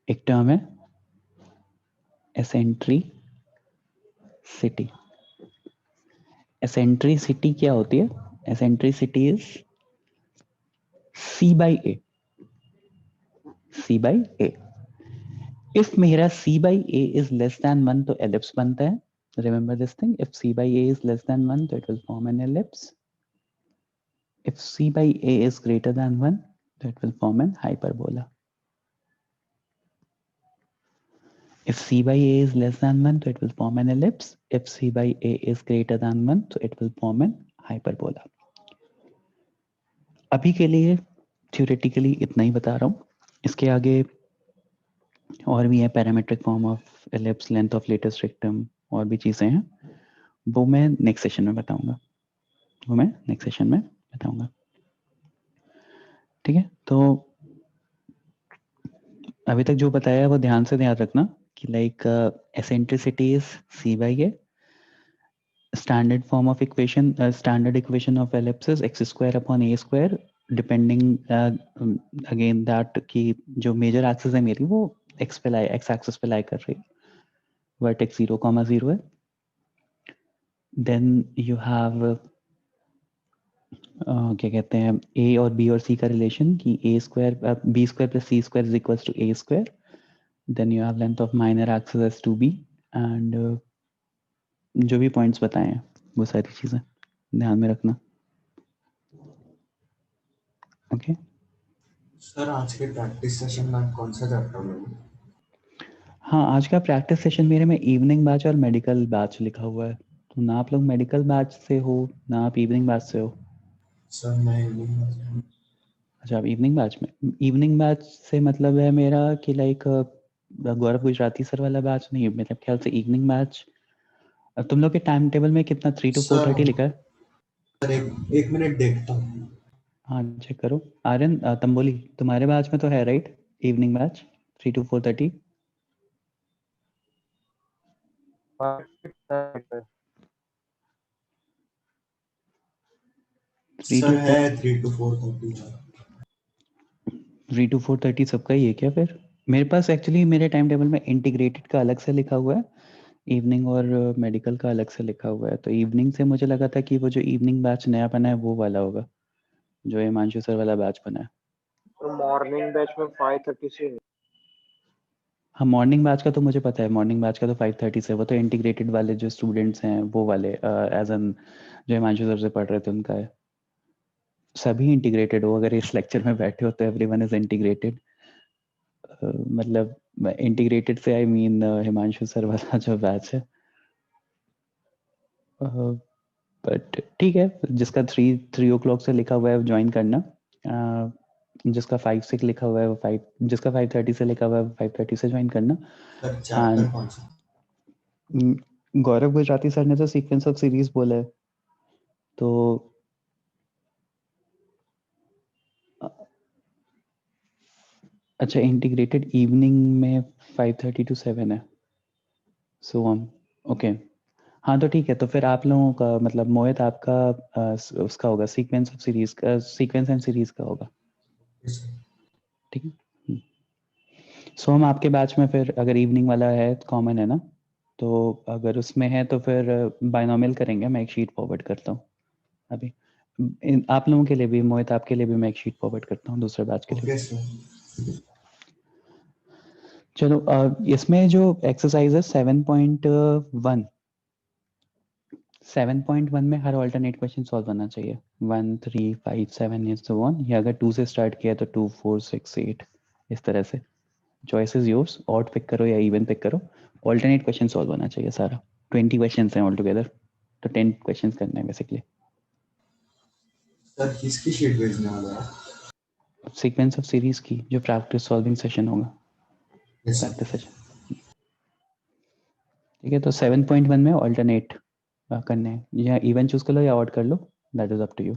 एक टर्म है एसेंट्रिसिटी. एसेंट्रिसिटी क्या होती है? Eccentricity is c by a. c by a. If मेरा c by a is less than 1 तो ellipse बनता है. Remember this thing. If c by a is less than 1 तो it will form an ellipse. If c by a is greater than 1 तो it will form an hyperbola. If c by a is less than 1 तो it will form an ellipse. If c by a is greater than 1 तो it will form an hyperbola. अभी के लिए theoretically इतना ही बता रहा हूँ. इसके आगे और भी है parametric form of ellipse, length of latus rectum, और भी चीजें हैं. वो मैं नेक्स्ट सेशन में बताऊंगा. ठीक है. तो अभी तक जो बताया है वो ध्यान से याद रखना कि like eccentricity is c by a. Standard form of equation, standard equation of ellipse is x square upon a square depending again that कि जो मेजर एक्सिस है मेरी वो x पे लाई, x एक्सिस पे लाई कर रही है. वर्टेक्स 0, 0 है. देन यू हैव क्या कहते हैं a और b और c का रिलेशन कि a square b square plus c square is equals to a square. Then you have length of minor axis as 2b and जो भी पॉइंट्स बताए हैं वो सारी चीजें ध्यान में रखना. ओके सर आज के प्रैक्टिस सेशन में कौन सा चैप्टर लोगे? हाँ, आज का प्रैक्टिस सेशन मेरे में इवनिंग बैच और मेडिकल बैच लिखा हुआ है, तो ना आप लोग मेडिकल बैच से हो ना आप इवनिंग बैच से हो। सर मैं evening में हूँ। अच्छा, आप इवनिंग बैच में, इवनिंग बैच से मतलब है मेरा कि लाइक गौरव गुजराती सर वाला बैच नहीं, मतलब ख्याल से इवनिंग बैच। तुम लोग के टाइम टेबल में कितना 3 to 4:30 लिखा है? सर एक मिनट देखता हूँ। हाँ चेक करो। आर्यन तंबोली, तुम्हारे बैच में तो है right evening batch 3 to 4:30? Three sir to है 3 to 4:30। 3 to 4:30 सबका ही है क्या फिर? मेरे पास एक्चुअली मेरे टाइम टेबल में इंटीग्रेटेड का अलग से लिखा हुआ है, इवनिंग और मेडिकल का अलग से लिखा हुआ है। तो इवनिंग से मुझे लगा था कि वो जो इवनिंग बैच नया बना है वो वाला होगा, जो हिमांशु सर वाला बैच बना है। तो मॉर्निंग बैच में 5:30 से है। हाँ, मॉर्निंग बैच का तो मुझे पता है, मॉर्निंग बैच का तो 5:30 से, वो तो इंटीग्रेटेड वाले जो स्टूडेंट्स हैं वो वाले एज एन जो हिमांशु सर से पढ़ रहे थे उनका है। सभी इंटीग्रेटेड हो, अगर इस लेक्चर में बैठे हो तो एवरीवन इज इंटीग्रेटेड। मतलब इंटीग्रेटेड से आई मीन हिमांशु सर वाला जो बैच है। बट ठीक है, जिसका 3 o'clock से लिखा हुआ है ज्वाइन करना। जिसका 5 से लिखा हुआ है वो 5, जिसका 5:30 से लिखा हुआ है वो 5:30 से ज्वाइन करना। सर एंड चैप्टर कौन सा? गौरव गुजराती सर ने तो सीक्वेंस ऑफ सीरीज बोला है, तो अ, अच्छा इंटीग्रेटेड इवनिंग में 5:30 to 7 है। सो ओके, हाँ तो ठीक है, तो फिर आप लोगों का मतलब मोहित आपका उसका होगा सीक्वेंस ऑफ सीरीज का, सीक्वेंस एंड सीरीज का होगा, Yes, sir. ठीक है। सो हम आपके बैच में फिर अगर इवनिंग वाला है कॉमन है ना, तो अगर उसमें है तो फिर बायनॉमियल करेंगे। मैं एक शीट फॉरवर्ड करता हूँ अभी आप लोगों के लिए भी, मोहित आपके लिए भी मैं एक शीट फॉरवर्ड करता हूँ दूसरे बैच के लिए। Okay, sir. चलो इसमें जो एक्सरसाइज है 7.1, 7.1 में हर ऑल्टरनेट क्वेश्चन सॉल्व करना चाहिए। 1, 3, 5, 7 इज द वन, या अगर 2 से स्टार्ट किया तो 2, 4, 6, 8 इस तरह से। Choice is yours, odd pick करो या इवन पिक करो, ऑल्टरनेट क्वेश्चन सॉल्व होना चाहिए सारा। 20 क्वेश्चन हैं ऑल टुगेदर, तो 10 क्वेश्चन करने हैं बेसिकली। सर किसकी शीट भेजने वाला है? सीक्वेंस ऑफ सीरीज की, जो प्रैक्टिस सॉल्विंग सेशन होगा, यस सर। Practice session. ठीक है, तो 7.1 में ऑल्टरनेट करने हैं, या इवन चूज कर लो या ऑड कर लो, that is up to you.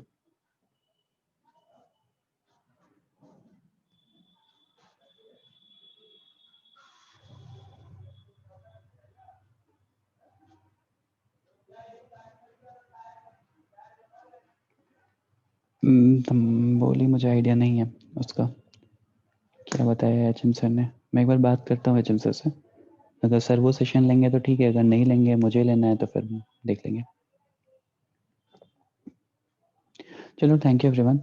बोली मुझे आइडिया नहीं है उसका, क्या बताया एचएम सर ने। मैं एक बार बात करता हूँ एचएम सर से, अगर सर वो सेशन लेंगे तो ठीक है, अगर नहीं लेंगे मुझे लेना है तो फिर देख लेंगे। चलो थैंक यू एवरीवन।